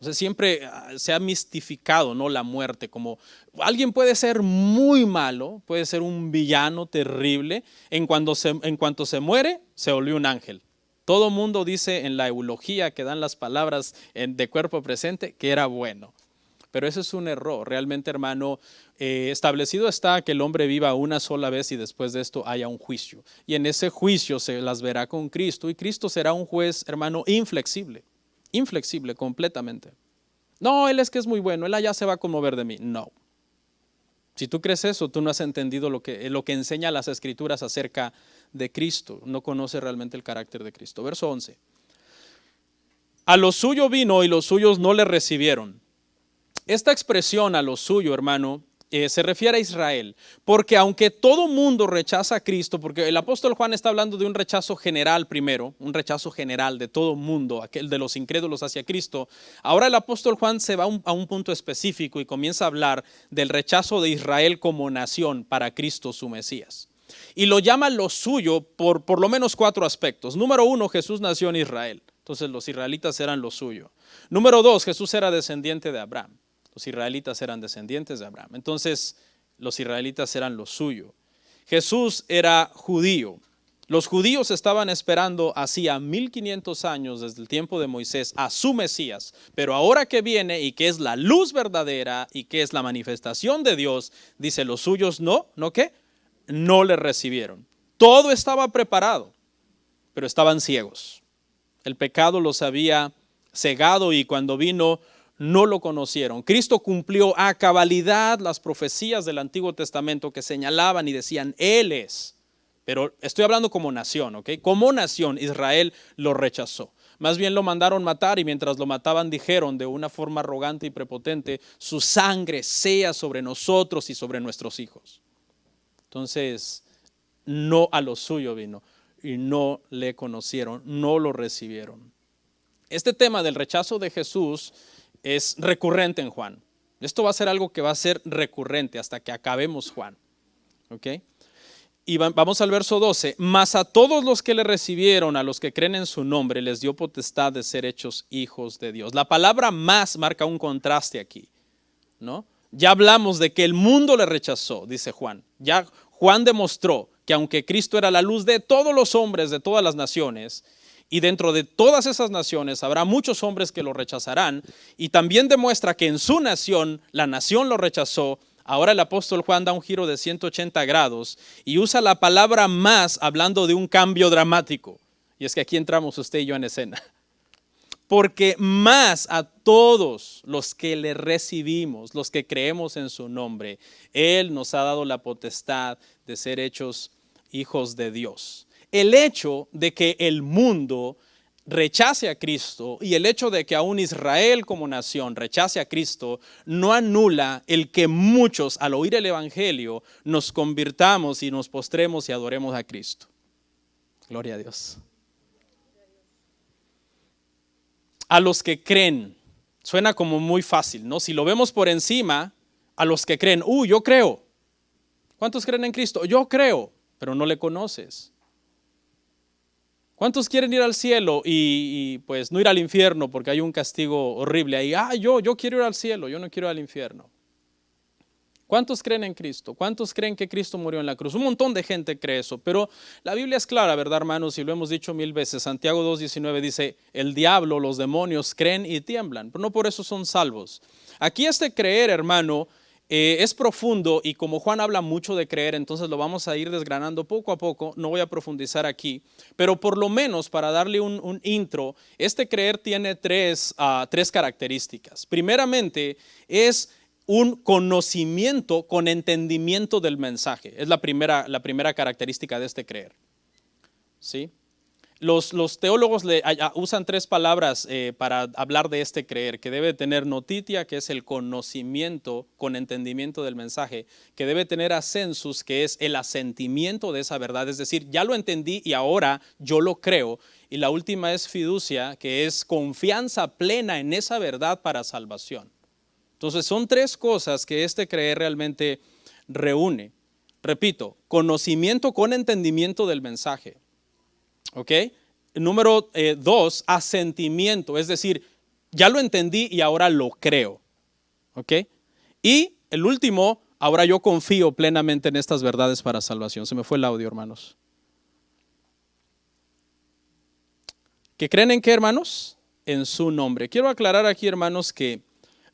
O sea, siempre se ha mistificado, ¿no? La muerte, como alguien puede ser muy malo, puede ser un villano terrible, en cuanto se muere, se volvió un ángel. Todo mundo dice en la eulogía que dan las palabras de cuerpo presente que era bueno. Pero eso es un error. Realmente, hermano, establecido está que el hombre viva una sola vez y después de esto haya un juicio. Y en ese juicio se las verá con Cristo y Cristo será un juez, hermano, inflexible completamente. No, Él es que es muy bueno, Él allá se va a conmover de mí. No. Si tú crees eso, tú no has entendido lo que enseña las Escrituras acerca de Cristo. No conoces realmente el carácter de Cristo. Verso 11. A lo suyo vino y los suyos no le recibieron. Esta expresión a lo suyo, hermano, se refiere a Israel, porque aunque todo mundo rechaza a Cristo, porque el apóstol Juan está hablando de un rechazo general primero, un rechazo general de todo mundo, aquel de los incrédulos hacia Cristo, ahora el apóstol Juan se va a un punto específico y comienza a hablar del rechazo de Israel como nación para Cristo su Mesías. Y lo llama lo suyo por lo menos 4 aspectos. Número 1, Jesús nació en Israel, entonces los israelitas eran lo suyo. Número 2, Jesús era descendiente de Abraham. Los israelitas eran descendientes de Abraham. Entonces, los israelitas eran lo suyo. Jesús era judío. Los judíos estaban esperando hacía 1500 años desde el tiempo de Moisés a su Mesías. Pero ahora que viene y que es la luz verdadera y que es la manifestación de Dios, dice los suyos ¿no qué? No le recibieron. Todo estaba preparado, pero estaban ciegos. El pecado los había cegado y cuando vino no lo conocieron. Cristo cumplió a cabalidad las profecías del Antiguo Testamento que señalaban y decían, Él es. Pero estoy hablando como nación, ¿ok? Como nación, Israel lo rechazó. Más bien lo mandaron matar y mientras lo mataban dijeron de una forma arrogante y prepotente, su sangre sea sobre nosotros y sobre nuestros hijos. Entonces, no a lo suyo vino y no le conocieron, no lo recibieron. Este tema del rechazo de Jesús es recurrente en Juan. Esto va a ser algo que va a ser recurrente hasta que acabemos Juan. ¿Ok? Y vamos al verso 12. Mas a todos los que le recibieron, a los que creen en su nombre, les dio potestad de ser hechos hijos de Dios. La palabra más marca un contraste aquí, ¿no? Ya hablamos de que el mundo le rechazó, dice Juan. Ya Juan demostró que aunque Cristo era la luz de todos los hombres, de todas las naciones, y dentro de todas esas naciones habrá muchos hombres que lo rechazarán, y también demuestra que en su nación, la nación lo rechazó. Ahora el apóstol Juan da un giro de 180 grados y usa la palabra más hablando de un cambio dramático. Y es que aquí entramos usted y yo en escena. Porque más a todos los que le recibimos, los que creemos en su nombre, Él nos ha dado la potestad de ser hechos hijos de Dios. El hecho de que el mundo rechace a Cristo y el hecho de que aún Israel como nación rechace a Cristo no anula el que muchos al oír el Evangelio nos convirtamos y nos postremos y adoremos a Cristo. Gloria a Dios. A los que creen, suena como muy fácil, ¿no? Si lo vemos por encima, a los que creen, yo creo. ¿Cuántos creen en Cristo? Yo creo, pero no le conoces. ¿Cuántos quieren ir al cielo y pues no ir al infierno porque hay un castigo horrible ahí? Yo quiero ir al cielo, yo no quiero ir al infierno. ¿Cuántos creen en Cristo? ¿Cuántos creen que Cristo murió en la cruz? Un montón de gente cree eso, pero la Biblia es clara, ¿verdad, hermanos? Y lo hemos dicho 1000 veces. Santiago 2:19 dice, el diablo, los demonios creen y tiemblan, pero no por eso son salvos. Aquí este creer, hermano, es profundo y como Juan habla mucho de creer, entonces lo vamos a ir desgranando poco a poco, no voy a profundizar aquí, pero por lo menos para darle un intro, este creer tiene tres características. Primeramente es un conocimiento con entendimiento del mensaje, es la primera característica de este creer, ¿sí? Los teólogos usan 3 palabras para hablar de este creer, que debe tener notitia, que es el conocimiento con entendimiento del mensaje, que debe tener assensus, que es el asentimiento de esa verdad, es decir, ya lo entendí y ahora yo lo creo, y la última es fiducia, que es confianza plena en esa verdad para salvación. Entonces son 3 cosas que este creer realmente reúne. Repito, conocimiento con entendimiento del mensaje. ¿Ok? Número 2, asentimiento, es decir, ya lo entendí y ahora lo creo. ¿Ok? Y el último, ahora yo confío plenamente en estas verdades para salvación. Se me fue el audio, hermanos. ¿Que creen en qué, hermanos? En su nombre. Quiero aclarar aquí, hermanos, que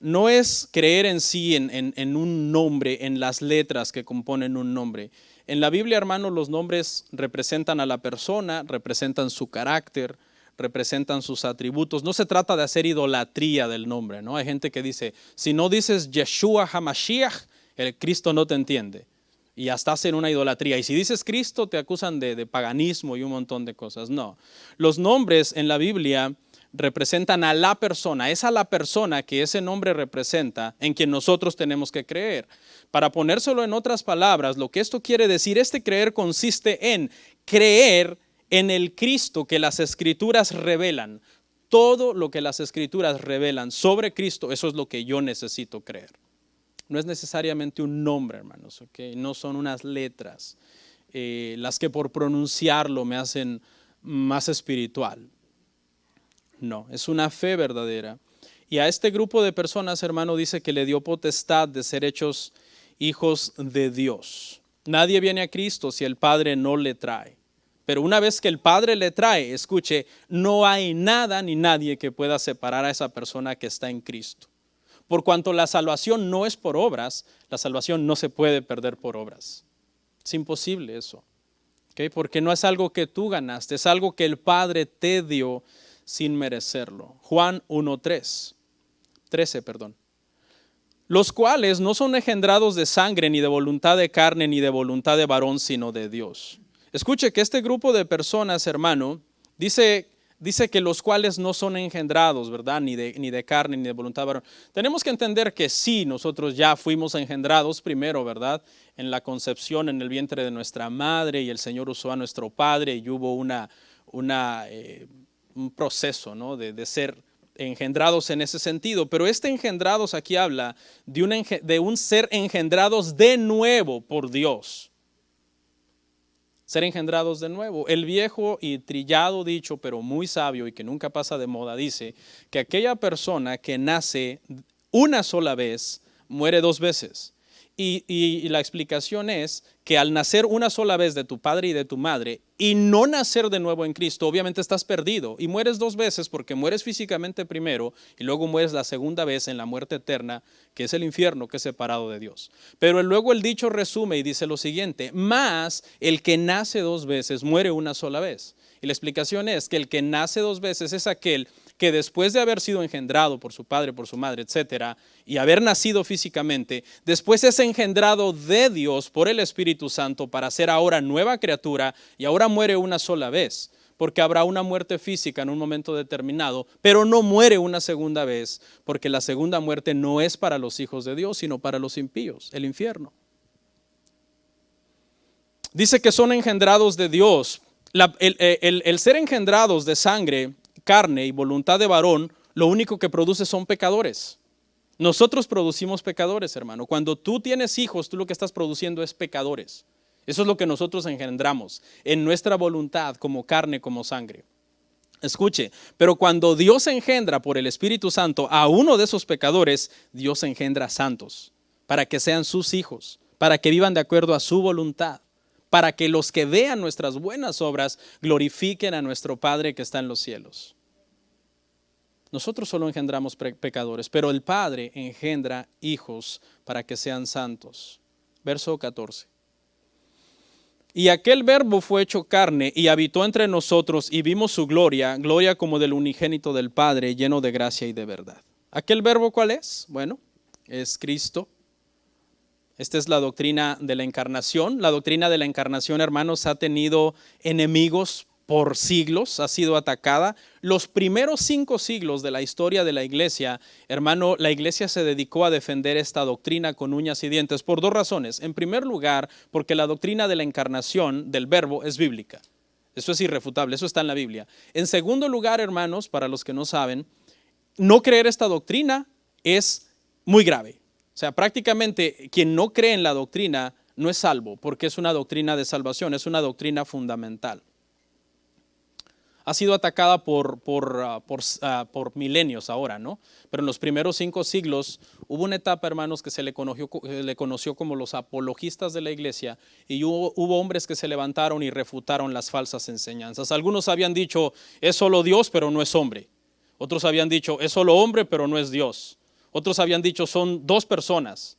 no es creer en sí en un nombre, en las letras que componen un nombre. En la Biblia, hermanos, los nombres representan a la persona, representan su carácter, representan sus atributos. No se trata de hacer idolatría del nombre, ¿no? Hay gente que dice, si no dices Yeshua HaMashiach, el Cristo no te entiende. Y hasta hacen una idolatría. Y si dices Cristo, te acusan de paganismo y un montón de cosas. No. Los nombres en la Biblia representan a la persona, es a la persona que ese nombre representa en quien nosotros tenemos que creer. Para ponérselo en otras palabras, lo que esto quiere decir, este creer consiste en creer en el Cristo que las Escrituras revelan. Todo lo que las Escrituras revelan sobre Cristo, eso es lo que yo necesito creer. No es necesariamente un nombre, hermanos, ¿okay? No son unas letras las que por pronunciarlo me hacen más espiritual. No, es una fe verdadera. Y a este grupo de personas, hermano, dice que le dio potestad de ser hechos hijos de Dios. Nadie viene a Cristo si el Padre no le trae. Pero una vez que el Padre le trae, escuche, no hay nada ni nadie que pueda separar a esa persona que está en Cristo. Por cuanto la salvación no es por obras, la salvación no se puede perder por obras. Es imposible eso. ¿Okay? Porque no es algo que tú ganaste, es algo que el Padre te dio sin merecerlo. Juan 13, los cuales no son engendrados de sangre, ni de voluntad de carne, ni de voluntad de varón, sino de Dios. Escuche que este grupo de personas, hermano, dice que los cuales no son engendrados, ¿verdad? Ni de carne, ni de voluntad de varón. Tenemos que entender que sí, nosotros ya fuimos engendrados primero, ¿verdad? En la concepción, en el vientre de nuestra madre, y el Señor usó a nuestro Padre, y hubo un proceso, ¿no? de ser engendrados en ese sentido, pero este engendrados aquí habla de un ser engendrados de nuevo por Dios. Ser engendrados de nuevo. El viejo y trillado dicho, pero muy sabio y que nunca pasa de moda, dice que aquella persona que nace una sola vez muere 2 veces. Y la explicación es que al nacer una sola vez de tu padre y de tu madre y no nacer de nuevo en Cristo, obviamente estás perdido y mueres 2 veces porque mueres físicamente primero y luego mueres la segunda vez en la muerte eterna, que es el infierno, que es separado de Dios. Pero luego el dicho resume y dice lo siguiente: más el que nace 2 veces muere una sola vez. Y la explicación es que el que nace 2 veces es aquel que después de haber sido engendrado por su padre, por su madre, etcétera, y haber nacido físicamente, después es engendrado de Dios por el Espíritu Santo para ser ahora nueva criatura y ahora muere una sola vez. porque habrá una muerte física en un momento determinado, pero no muere una segunda vez, porque la segunda muerte no es para los hijos de Dios, sino para los impíos, el infierno. Dice que son engendrados de Dios. El ser engendrados de sangre, carne y voluntad de varón, lo único que produce son pecadores. Nosotros producimos pecadores, hermano. Cuando tú tienes hijos, tú lo que estás produciendo es pecadores. Eso es lo que nosotros engendramos en nuestra voluntad, como carne, como sangre. Escuche, pero cuando Dios engendra por el Espíritu Santo a uno de esos pecadores, Dios engendra santos, para que sean sus hijos, para que vivan de acuerdo a su voluntad, para que los que vean nuestras buenas obras glorifiquen a nuestro Padre que está en los cielos. Nosotros solo engendramos pecadores, pero el Padre engendra hijos para que sean santos. Verso 14. Y aquel verbo fue hecho carne y habitó entre nosotros y vimos su gloria, gloria como del unigénito del Padre, lleno de gracia y de verdad. ¿Aquel verbo cuál es? Bueno, es Cristo. Esta es la doctrina de la encarnación. La doctrina de la encarnación, hermanos, ha tenido enemigos por siglos, ha sido atacada. Los primeros 5 siglos de la historia de la iglesia, hermano, la iglesia se dedicó a defender esta doctrina con uñas y dientes por 2 razones. En primer lugar, porque la doctrina de la encarnación del verbo es bíblica. Eso es irrefutable, eso está en la Biblia. En segundo lugar, hermanos, para los que no saben, no creer esta doctrina es muy grave. O sea, prácticamente quien no cree en la doctrina no es salvo, porque es una doctrina de salvación, es una doctrina fundamental. Ha sido atacada por milenios ahora, ¿no? Pero en los primeros 5 siglos hubo una etapa, hermanos, que se le conoció como los apologistas de la iglesia, y hubo hombres que se levantaron y refutaron las falsas enseñanzas. Algunos habían dicho, es solo Dios, pero no es hombre. Otros habían dicho, es solo hombre, pero no es Dios. Otros habían dicho, son 2 personas.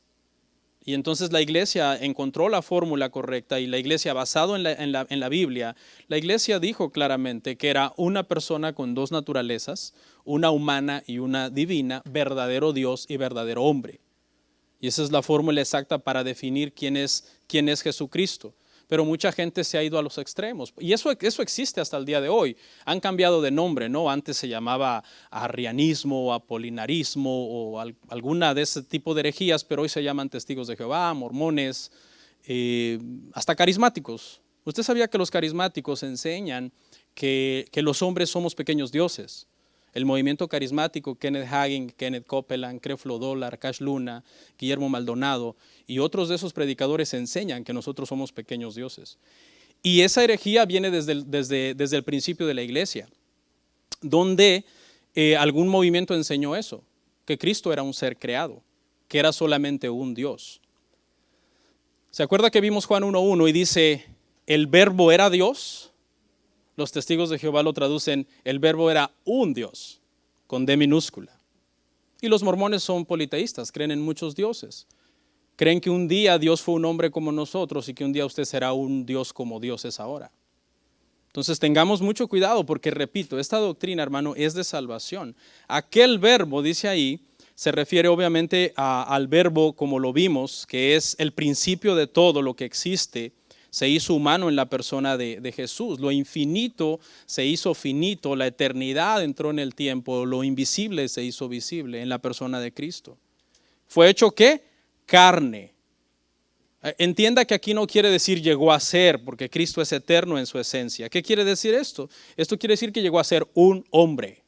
Y entonces la iglesia encontró la fórmula correcta, y la iglesia, basado en la Biblia, la iglesia dijo claramente que era una persona con 2 naturalezas, una humana y una divina, verdadero Dios y verdadero hombre. Y esa es la fórmula exacta para definir quién es Jesucristo. Pero mucha gente se ha ido a los extremos. Y eso existe hasta el día de hoy. Han cambiado de nombre, ¿no? Antes se llamaba arrianismo o apolinarismo o alguna de ese tipo de herejías, pero hoy se llaman testigos de Jehová, mormones, hasta carismáticos. ¿Usted sabía que los carismáticos enseñan que los hombres somos pequeños dioses? El movimiento carismático, Kenneth Hagin, Kenneth Copeland, Creflo Dollar, Cash Luna, Guillermo Maldonado y otros de esos predicadores enseñan que nosotros somos pequeños dioses. Y esa herejía viene desde el principio de la iglesia, donde algún movimiento enseñó eso, que Cristo era un ser creado, que era solamente un Dios. ¿Se acuerda que vimos Juan 1:1 y dice, el verbo era Dios? Los testigos de Jehová lo traducen, el verbo era un Dios, con D minúscula. Y los mormones son politeístas, creen en muchos dioses. Creen que un día Dios fue un hombre como nosotros y que un día usted será un Dios como Dios es ahora. Entonces tengamos mucho cuidado porque, repito, esta doctrina, hermano, es de salvación. Aquel verbo, dice ahí, se refiere obviamente al verbo como lo vimos, que es el principio de todo lo que existe. Se hizo humano en la persona de Jesús. Lo infinito se hizo finito, la eternidad entró en el tiempo, lo invisible se hizo visible en la persona de Cristo. ¿Fue hecho qué? Carne. Entienda que aquí no quiere decir llegó a ser, porque Cristo es eterno en su esencia. ¿Qué quiere decir esto? Esto quiere decir que llegó a ser un hombre.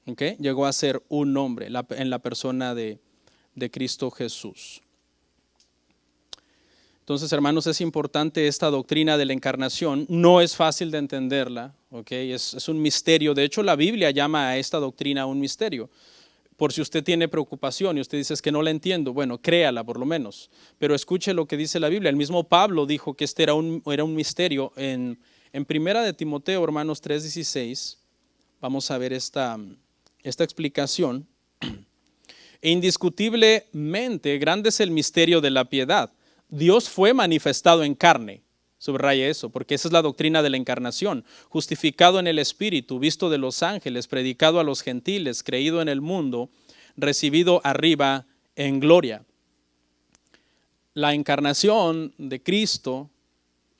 ¿Okay? Llegó a ser un hombre en la persona de Cristo Jesús. Entonces, hermanos, es importante esta doctrina de la encarnación. No es fácil de entenderla, ¿okay? Es un misterio. De hecho, la Biblia llama a esta doctrina un misterio. Por si usted tiene preocupación y usted dice, es que no la entiendo, bueno, créala por lo menos. Pero escuche lo que dice la Biblia. El mismo Pablo dijo que este era un misterio. En Primera de Timoteo, hermanos, 3:16, vamos a ver esta explicación. E indiscutiblemente grande es el misterio de la piedad. Dios fue manifestado en carne, subraya eso, porque esa es la doctrina de la encarnación, justificado en el Espíritu, visto de los ángeles, predicado a los gentiles, creído en el mundo, recibido arriba en gloria. La encarnación de Cristo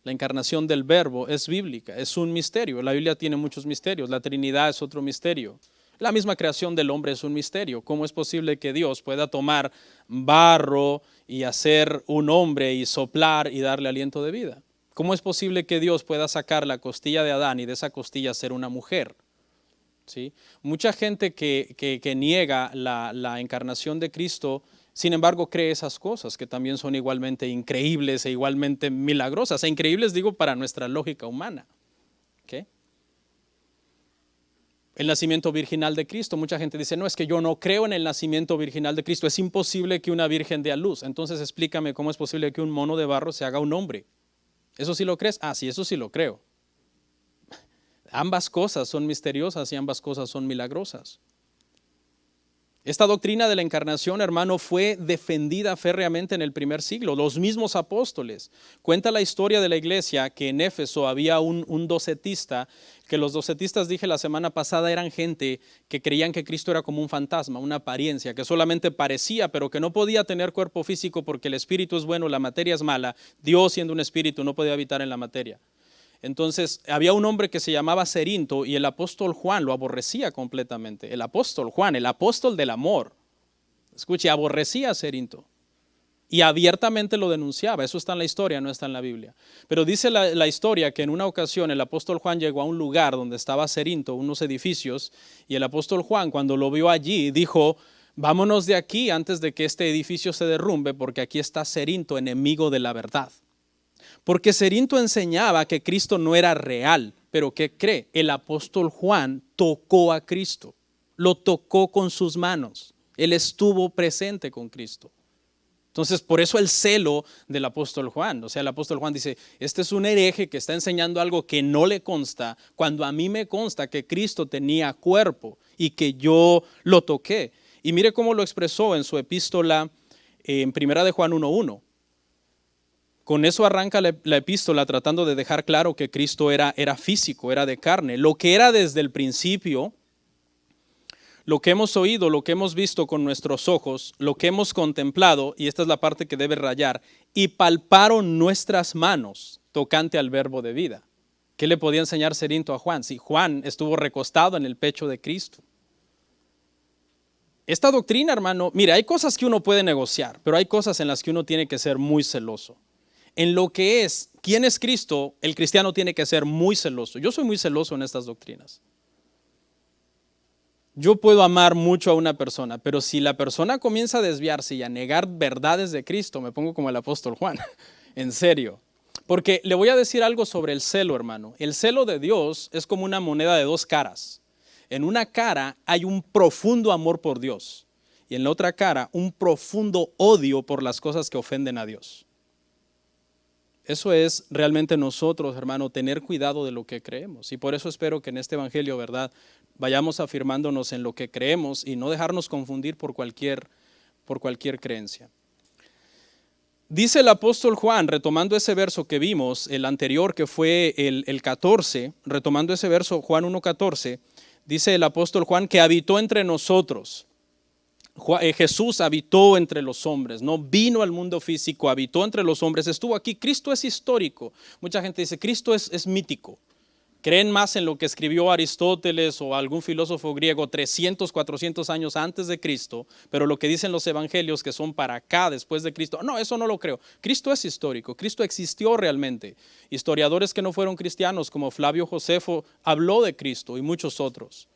La encarnación del Verbo es bíblica, es un misterio. La Biblia tiene muchos misterios, la Trinidad es otro misterio. La misma creación del hombre es un misterio. ¿Cómo es posible que Dios pueda tomar barro y hacer un hombre y soplar y darle aliento de vida? ¿Cómo es posible que Dios pueda sacar la costilla de Adán y de esa costilla hacer una mujer? ¿Sí? Mucha gente que niega la encarnación de Cristo, sin embargo, cree esas cosas que también son igualmente increíbles e igualmente milagrosas. E increíbles digo para nuestra lógica humana. ¿Okay? El nacimiento virginal de Cristo, mucha gente dice, no, es que yo no creo en el nacimiento virginal de Cristo, es imposible que una virgen dé a luz. Entonces explícame cómo es posible que un mono de barro se haga un hombre. ¿Eso sí lo crees? Ah, sí, eso sí lo creo. Ambas cosas son misteriosas y ambas cosas son milagrosas. Esta doctrina de la encarnación, hermano, fue defendida férreamente en el primer siglo. Los mismos apóstoles. Cuenta la historia de la iglesia que en Éfeso había un docetista, que los docetistas, dije la semana pasada, eran gente que creían que Cristo era como un fantasma, una apariencia, que solamente parecía, pero que no podía tener cuerpo físico porque el espíritu es bueno, la materia es mala. Dios, siendo un espíritu, no podía habitar en la materia. Entonces había un hombre que se llamaba Cerinto y el apóstol Juan lo aborrecía completamente. El apóstol Juan, el apóstol del amor. Escuche, aborrecía a Cerinto y abiertamente lo denunciaba. Eso está en la historia, no está en la Biblia. Pero dice la historia que en una ocasión el apóstol Juan llegó a un lugar donde estaba Cerinto, unos edificios, y el apóstol Juan cuando lo vio allí dijo, vámonos de aquí antes de que este edificio se derrumbe porque aquí está Cerinto, enemigo de la verdad. Porque Cerinto enseñaba que Cristo no era real, pero ¿qué cree? El apóstol Juan tocó a Cristo, lo tocó con sus manos, él estuvo presente con Cristo. Entonces, por eso el celo del apóstol Juan, o sea, el apóstol Juan dice, este es un hereje que está enseñando algo que no le consta, cuando a mí me consta que Cristo tenía cuerpo y que yo lo toqué. Y mire cómo lo expresó en su epístola en 1 de Juan 1:1. Con eso arranca la epístola tratando de dejar claro que Cristo era físico, era de carne. Lo que era desde el principio, lo que hemos oído, lo que hemos visto con nuestros ojos, lo que hemos contemplado, y esta es la parte que debe rayar, y palparon nuestras manos tocante al verbo de vida. ¿Qué le podía enseñar Cerinto a Juan? Si Juan estuvo recostado en el pecho de Cristo. Esta doctrina, hermano, mire, hay cosas que uno puede negociar, pero hay cosas en las que uno tiene que ser muy celoso. En lo que es, ¿quién es Cristo? El cristiano tiene que ser muy celoso. Yo soy muy celoso en estas doctrinas. Yo puedo amar mucho a una persona, pero si la persona comienza a desviarse y a negar verdades de Cristo, me pongo como el apóstol Juan, en serio. Porque le voy a decir algo sobre el celo, hermano. El celo de Dios es como una moneda de dos caras. En una cara hay un profundo amor por Dios y en la otra cara un profundo odio por las cosas que ofenden a Dios. Eso es realmente nosotros, hermano, tener cuidado de lo que creemos. Y por eso espero que en este evangelio, ¿verdad?, vayamos afirmándonos en lo que creemos y no dejarnos confundir por cualquier creencia. Dice el apóstol Juan, retomando ese verso que vimos, el anterior que fue el 14, retomando ese verso, Juan 1:14, dice el apóstol Juan que habitó entre nosotros. Jesús habitó entre los hombres, no vino al mundo físico, habitó entre los hombres, estuvo aquí. Cristo es histórico. Mucha gente dice, Cristo es mítico. Creen más en lo que escribió Aristóteles o algún filósofo griego 300, 400 años antes de Cristo, pero lo que dicen los evangelios que son para acá, después de Cristo, no, eso no lo creo. Cristo es histórico, Cristo existió realmente. Historiadores que no fueron cristianos como Flavio Josefo habló de Cristo y muchos otros.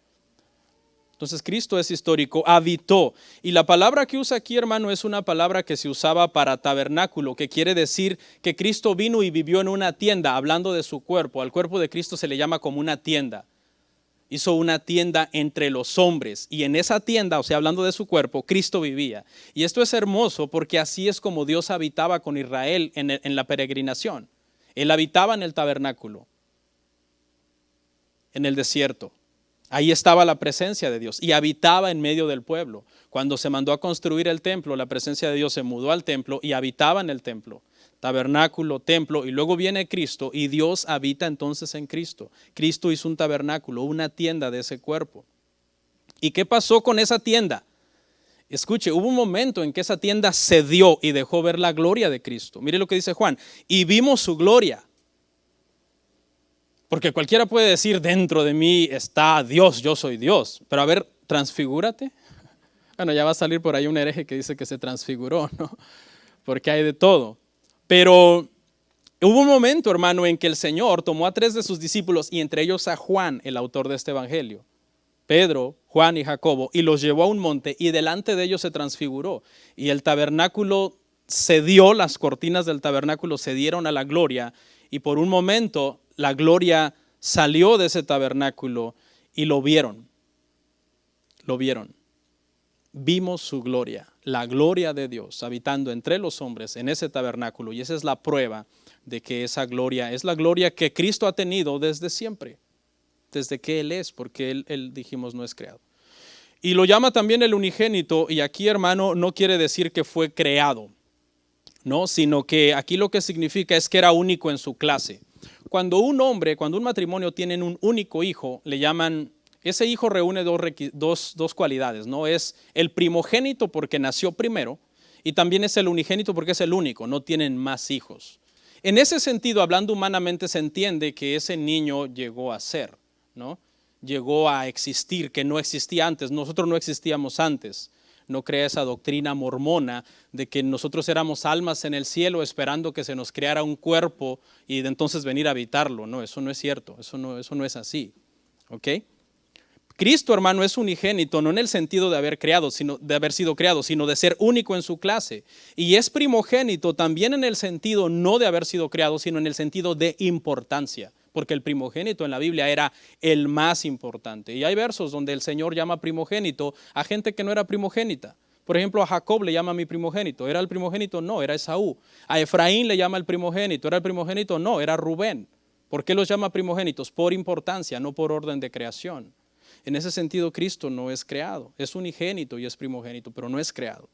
Entonces Cristo es histórico, habitó. Y la palabra que usa aquí, hermano, es una palabra que se usaba para tabernáculo, que quiere decir que Cristo vino y vivió en una tienda, hablando de su cuerpo. Al cuerpo de Cristo se le llama como una tienda. Hizo una tienda entre los hombres y en esa tienda, o sea, hablando de su cuerpo, Cristo vivía. Y esto es hermoso porque así es como Dios habitaba con Israel en la peregrinación. Él habitaba en el tabernáculo, en el desierto. Ahí estaba la presencia de Dios y habitaba en medio del pueblo. Cuando se mandó a construir el templo, la presencia de Dios se mudó al templo y habitaba en el templo. Tabernáculo, templo, y luego viene Cristo y Dios habita entonces en Cristo. Cristo hizo un tabernáculo, una tienda de ese cuerpo. ¿Y qué pasó con esa tienda? Escuche, hubo un momento en que esa tienda cedió y dejó ver la gloria de Cristo. Mire lo que dice Juan, y vimos su gloria. Porque cualquiera puede decir, dentro de mí está Dios, yo soy Dios. Pero a ver, transfigúrate. Bueno, ya va a salir por ahí un hereje que dice que se transfiguró, ¿no? Porque hay de todo. Pero hubo un momento, hermano, en que el Señor tomó a 3 de sus discípulos y entre ellos a Juan, el autor de este evangelio, Pedro, Juan y Jacobo, y los llevó a un monte y delante de ellos se transfiguró. Y el tabernáculo cedió, las cortinas del tabernáculo cedieron a la gloria y por un momento la gloria salió de ese tabernáculo y lo vieron. Lo vieron. Vimos su gloria, la gloria de Dios habitando entre los hombres en ese tabernáculo. Y esa es la prueba de que esa gloria es la gloria que Cristo ha tenido desde siempre, desde que Él es, porque Él dijimos, no es creado. Y lo llama también el unigénito, y aquí, hermano, no quiere decir que fue creado, no, sino que aquí lo que significa es que era único en su clase. Cuando un matrimonio tienen un único hijo, le llaman, ese hijo reúne dos cualidades, ¿no? Es el primogénito porque nació primero y también es el unigénito porque es el único, no tienen más hijos. En ese sentido, hablando humanamente, se entiende que ese niño llegó a ser, ¿no? Llegó a existir, que no existía antes. Nosotros no existíamos antes. No crea esa doctrina mormona de que nosotros éramos almas en el cielo esperando que se nos creara un cuerpo y de entonces venir a habitarlo. No, eso no es cierto, eso no es así. ¿Ok? Cristo, hermano, es unigénito, no en el sentido de haber sido creado, sino de ser único en su clase. Y es primogénito también en el sentido no de haber sido creado, sino en el sentido de importancia. Porque el primogénito en la Biblia era el más importante. Y hay versos donde el Señor llama primogénito a gente que no era primogénita. Por ejemplo, a Jacob le llama mi primogénito. ¿Era el primogénito? No, era Esaú. A Efraín le llama el primogénito. ¿Era el primogénito? No, era Rubén. ¿Por qué los llama primogénitos? Por importancia, no por orden de creación. En ese sentido, Cristo no es creado. Es unigénito y es primogénito, pero no es creado.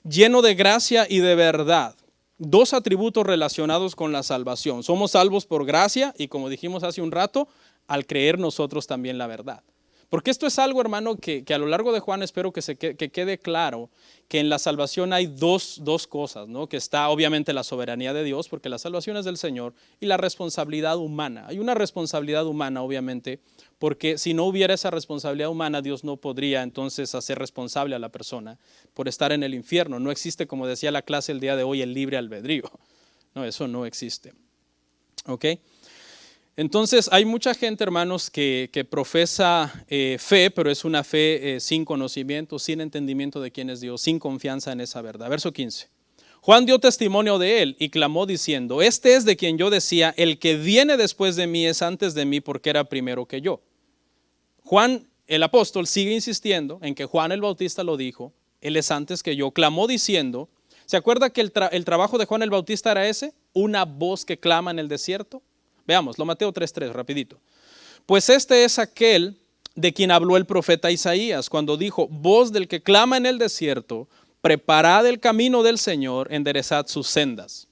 Lleno de gracia y de verdad. 2 atributos relacionados con la salvación. Somos salvos por gracia y, como dijimos hace un rato, al creer nosotros también la verdad. Porque esto es algo, hermano, que a lo largo de Juan espero que quede claro que en la salvación hay dos cosas, ¿no? Que está obviamente la soberanía de Dios, porque la salvación es del Señor, y la responsabilidad humana. Hay una responsabilidad humana, obviamente, porque si no hubiera esa responsabilidad humana, Dios no podría entonces hacer responsable a la persona por estar en el infierno. No existe, como decía la clase el día de hoy, el libre albedrío. No, eso no existe. ¿Ok? Entonces hay mucha gente, hermanos, que profesa fe, pero es una fe sin conocimiento, sin entendimiento de quién es Dios, sin confianza en esa verdad. Verso 15. Juan dio testimonio de él y clamó diciendo, este es de quien yo decía, el que viene después de mí es antes de mí porque era primero que yo. Juan, el apóstol, sigue insistiendo en que Juan el Bautista lo dijo, él es antes que yo, clamó diciendo, ¿se acuerda que el trabajo de Juan el Bautista era ese? Una voz que clama en el desierto. Veámoslo, Mateo 3:3, rapidito. Pues este es aquel de quien habló el profeta Isaías cuando dijo, voz del que clama en el desierto, preparad el camino del Señor, enderezad sus sendas.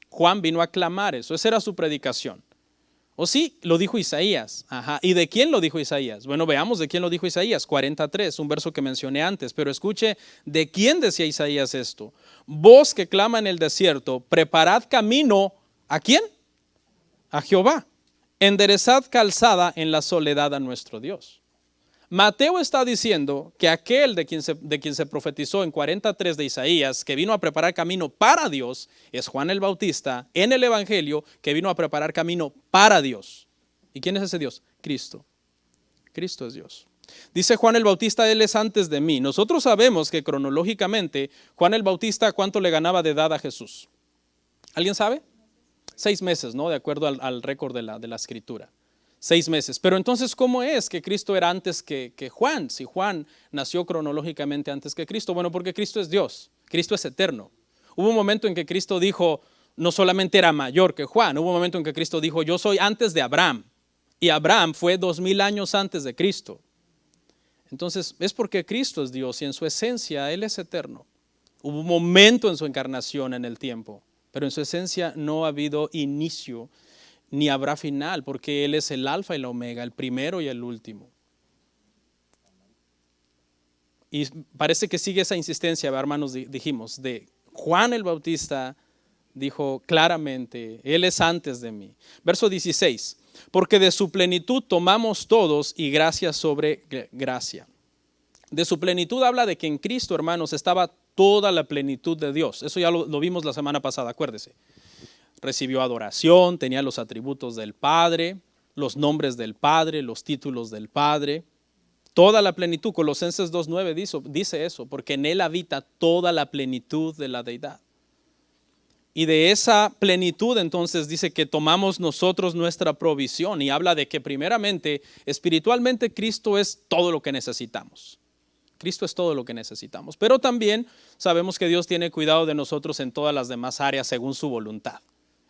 Juan vino a clamar eso, esa era su predicación. ¿O sí? Lo dijo Isaías. Ajá. ¿Y de quién lo dijo Isaías? Bueno, veamos de quién lo dijo Isaías, 43, un verso que mencioné antes, pero escuche, ¿de quién decía Isaías esto? Voz que clama en el desierto, preparad camino, ¿a quién? A Jehová, enderezad calzada en la soledad a nuestro Dios. Mateo está diciendo que aquel de quien se profetizó en 43 de Isaías, que vino a preparar camino para Dios, es Juan el Bautista en el Evangelio, que vino a preparar camino para Dios. ¿Y quién es ese Dios? Cristo. Cristo es Dios. Dice Juan el Bautista, él es antes de mí. Nosotros sabemos que cronológicamente Juan el Bautista, ¿cuánto le ganaba de edad a Jesús? ¿Alguien sabe? 6 meses, ¿no? De acuerdo al récord de la escritura. 6 meses. Pero entonces, ¿cómo es que Cristo era antes que Juan? Si Juan nació cronológicamente antes que Cristo. Bueno, porque Cristo es Dios. Cristo es eterno. Hubo un momento en que Cristo dijo, no solamente era mayor que Juan. Hubo un momento en que Cristo dijo, yo soy antes de Abraham. Y Abraham fue 2000 años antes de Cristo. Entonces, es porque Cristo es Dios y en su esencia Él es eterno. Hubo un momento en su encarnación en el tiempo. Pero en su esencia no ha habido inicio ni habrá final, porque Él es el alfa y la omega, el primero y el último. Y parece que sigue esa insistencia, hermanos, dijimos, de Juan el Bautista dijo claramente, Él es antes de mí. Verso 16, porque de su plenitud tomamos todos y gracia sobre gracia. De su plenitud habla de que en Cristo, hermanos, estaba toda la plenitud de Dios. Eso ya lo vimos la semana pasada, acuérdese. Recibió adoración, tenía los atributos del Padre, los nombres del Padre, los títulos del Padre. Toda la plenitud. Colosenses 2:9 dice eso, porque en Él habita toda la plenitud de la deidad. Y de esa plenitud entonces dice que tomamos nosotros nuestra provisión y habla de que primeramente, espiritualmente, Cristo es todo lo que necesitamos. Cristo es todo lo que necesitamos. Pero también sabemos que Dios tiene cuidado de nosotros en todas las demás áreas según su voluntad.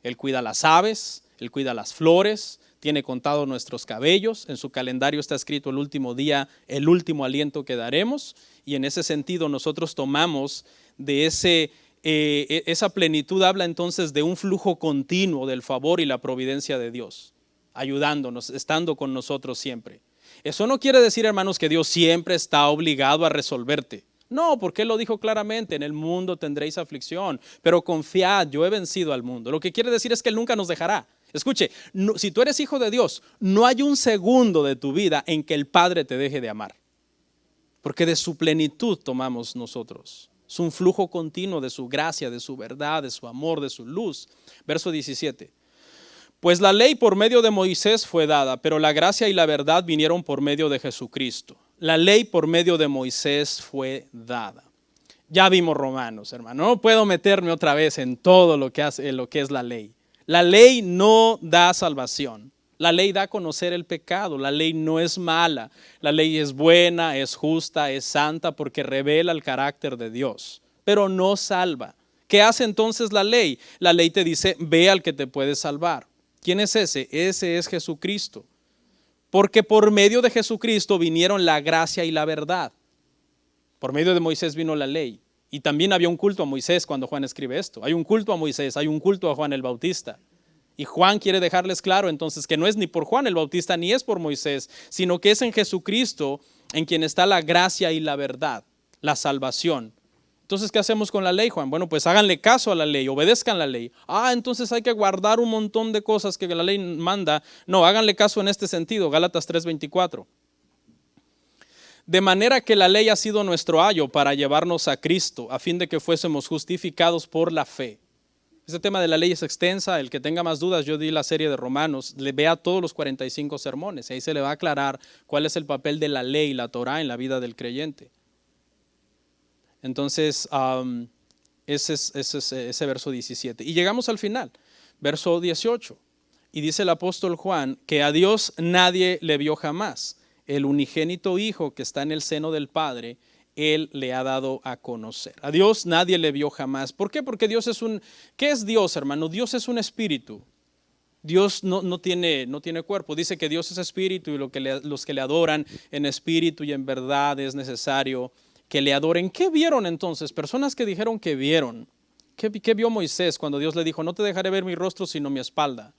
Él cuida las aves, Él cuida las flores, tiene contado nuestros cabellos. En su calendario está escrito el último día, el último aliento que daremos. Y en ese sentido nosotros tomamos de esa plenitud. Habla entonces de un flujo continuo del favor y la providencia de Dios, ayudándonos, estando con nosotros siempre. Eso no quiere decir, hermanos, que Dios siempre está obligado a resolverte. No, porque Él lo dijo claramente, en el mundo tendréis aflicción, pero confiad, yo he vencido al mundo. Lo que quiere decir es que Él nunca nos dejará. Escuche, si tú eres hijo de Dios, no hay un segundo de tu vida en que el Padre te deje de amar, porque de su plenitud tomamos nosotros. Es un flujo continuo de su gracia, de su verdad, de su amor, de su luz. Verso 17. Pues la ley por medio de Moisés fue dada, pero la gracia y la verdad vinieron por medio de Jesucristo. La ley por medio de Moisés fue dada. Ya vimos Romanos, hermano. No puedo meterme otra vez en todo lo que es la ley. La ley no da salvación. La ley da a conocer el pecado. La ley no es mala. La ley es buena, es justa, es santa porque revela el carácter de Dios, pero no salva. ¿Qué hace entonces la ley? La ley te dice, ve al que te puede salvar. ¿Quién es ese? Ese es Jesucristo. Porque por medio de Jesucristo vinieron la gracia y la verdad. Por medio de Moisés vino la ley. Y también había un culto a Moisés cuando Juan escribe esto. Hay un culto a Moisés, hay un culto a Juan el Bautista. Y Juan quiere dejarles claro entonces que no es ni por Juan el Bautista ni es por Moisés, sino que es en Jesucristo en quien está la gracia y la verdad, la salvación. Entonces, ¿qué hacemos con la ley, Juan? Bueno, pues háganle caso a la ley, obedezcan la ley. Entonces hay que guardar un montón de cosas que la ley manda. No, háganle caso en este sentido, Gálatas 3:24. De manera que la ley ha sido nuestro ayo para llevarnos a Cristo, a fin de que fuésemos justificados por la fe. Este tema de la ley es extensa. El que tenga más dudas, yo di la serie de Romanos, le vea todos los 45 sermones. Ahí se le va a aclarar cuál es el papel de la ley, la Torah, en la vida del creyente. Entonces, ese es ese verso 17. Y llegamos al final, verso 18. Y dice el apóstol Juan que a Dios nadie le vio jamás. El unigénito Hijo que está en el seno del Padre, Él le ha dado a conocer. A Dios nadie le vio jamás. ¿Por qué? Porque Dios ¿qué es Dios, hermano? Dios es un espíritu. Dios no tiene cuerpo. Dice que Dios es espíritu y los que le adoran en espíritu y en verdad es necesario que le adoren. ¿Qué vieron entonces? Personas que dijeron que vieron. ¿Qué vio Moisés cuando Dios le dijo, no te dejaré ver mi rostro sino mi espalda?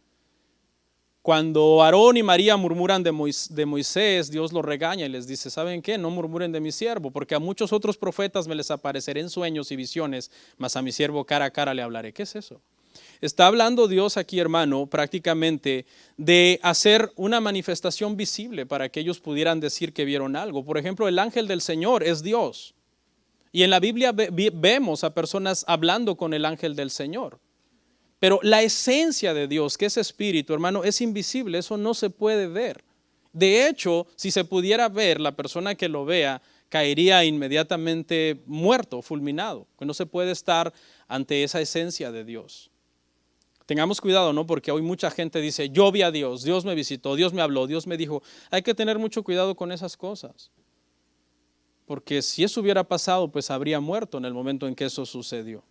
Cuando Aarón y María murmuran de Moisés, Dios los regaña y les dice, ¿saben qué? No murmuren de mi siervo, porque a muchos otros profetas me les apareceré en sueños y visiones, mas a mi siervo cara a cara le hablaré. ¿Qué es eso? Está hablando Dios aquí, hermano, prácticamente de hacer una manifestación visible para que ellos pudieran decir que vieron algo. Por ejemplo, el ángel del Señor es Dios. Y en la Biblia vemos a personas hablando con el ángel del Señor. Pero la esencia de Dios, que es espíritu, hermano, es invisible, eso no se puede ver. De hecho, si se pudiera ver, la persona que lo vea caería inmediatamente muerto, fulminado, que no se puede estar ante esa esencia de Dios. Tengamos cuidado, ¿no? Porque hoy mucha gente dice, yo vi a Dios, Dios me visitó, Dios me habló, Dios me dijo. Hay que tener mucho cuidado con esas cosas. Porque si eso hubiera pasado, pues habría muerto en el momento en que eso sucedió.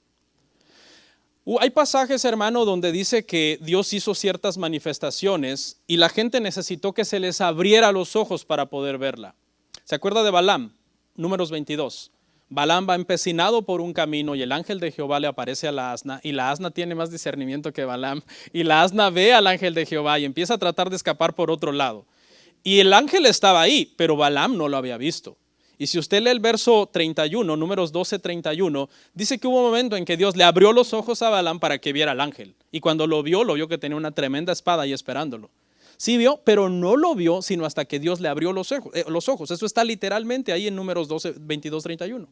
Hay pasajes, hermano, donde dice que Dios hizo ciertas manifestaciones y la gente necesitó que se les abriera los ojos para poder verla. ¿Se acuerda de Balaam? Números 22. Balaam va empecinado por un camino y el ángel de Jehová le aparece a la asna y la asna tiene más discernimiento que Balaam y la asna ve al ángel de Jehová y empieza a tratar de escapar por otro lado. Y el ángel estaba ahí, pero Balaam no lo había visto. Y si usted lee el verso 31, números 12:31, dice que hubo un momento en que Dios le abrió los ojos a Balaam para que viera al ángel. Y cuando lo vio que tenía una tremenda espada ahí esperándolo. Sí vio, pero no lo vio sino hasta que Dios le abrió los ojos. Eso está literalmente ahí en Números 22, 31.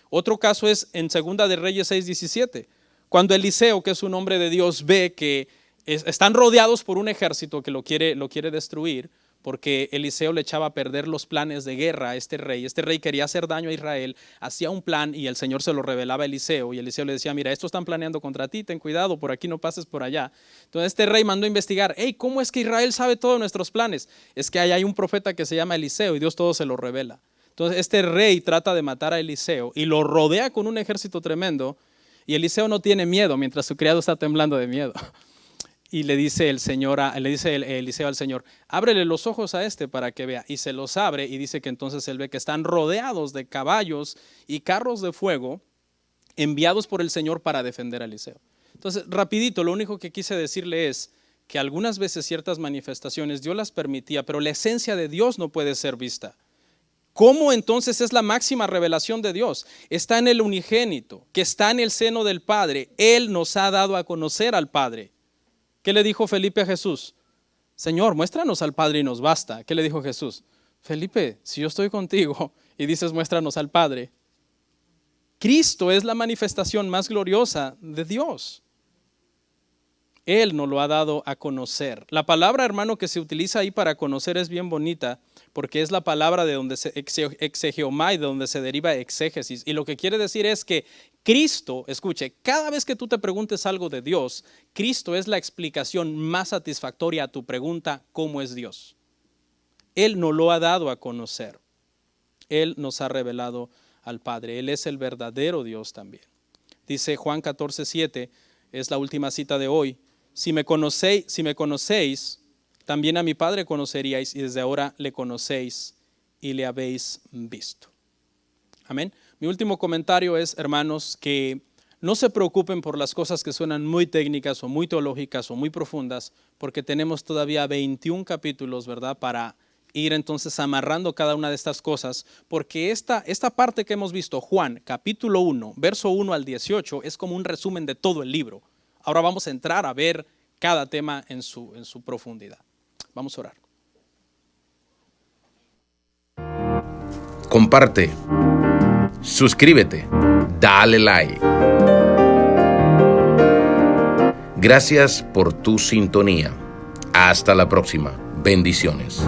Otro caso es en 2 de Reyes 6, 17. Cuando Eliseo, que es un hombre de Dios, ve que están rodeados por un ejército que lo quiere destruir, porque Eliseo le echaba a perder los planes de guerra a este rey. Este rey quería hacer daño a Israel, hacía un plan y el Señor se lo revelaba a Eliseo. Y Eliseo le decía, mira, esto están planeando contra ti, ten cuidado, por aquí no pases por allá. Entonces este rey mandó a investigar, hey, ¿cómo es que Israel sabe todos nuestros planes? Es que hay un profeta que se llama Eliseo y Dios todo se lo revela. Entonces este rey trata de matar a Eliseo y lo rodea con un ejército tremendo y Eliseo no tiene miedo mientras su criado está temblando de miedo. Y le dice Eliseo al Señor, ábrele los ojos a este para que vea. Y se los abre y dice que entonces él ve que están rodeados de caballos y carros de fuego enviados por el Señor para defender a Eliseo. Entonces, rapidito, lo único que quise decirle es que algunas veces ciertas manifestaciones Dios las permitía, pero la esencia de Dios no puede ser vista. ¿Cómo entonces es la máxima revelación de Dios? Está en el unigénito, que está en el seno del Padre. Él nos ha dado a conocer al Padre. ¿Qué le dijo Felipe a Jesús? Señor, muéstranos al Padre y nos basta. ¿Qué le dijo Jesús? Felipe, si yo estoy contigo y dices muéstranos al Padre. Cristo es la manifestación más gloriosa de Dios. Él nos lo ha dado a conocer. La palabra, hermano, que se utiliza ahí para conocer es bien bonita, porque es la palabra de donde se exegeomai, de donde se deriva exégesis. Y lo que quiere decir es que Cristo, escuche, cada vez que tú te preguntes algo de Dios, Cristo es la explicación más satisfactoria a tu pregunta, ¿cómo es Dios? Él nos lo ha dado a conocer. Él nos ha revelado al Padre. Él es el verdadero Dios también. Dice Juan 14:7, es la última cita de hoy. Si me conocéis, también a mi Padre conoceríais y desde ahora le conocéis y le habéis visto. Amén. Mi último comentario es, hermanos, que no se preocupen por las cosas que suenan muy técnicas o muy teológicas o muy profundas, porque tenemos todavía 21 capítulos, ¿verdad?, para ir entonces amarrando cada una de estas cosas, porque esta parte que hemos visto, Juan, capítulo 1, verso 1 al 18, es como un resumen de todo el libro. Ahora vamos a entrar a ver cada tema en su profundidad. Vamos a orar. Comparte, suscríbete, dale like. Gracias por tu sintonía. Hasta la próxima. Bendiciones.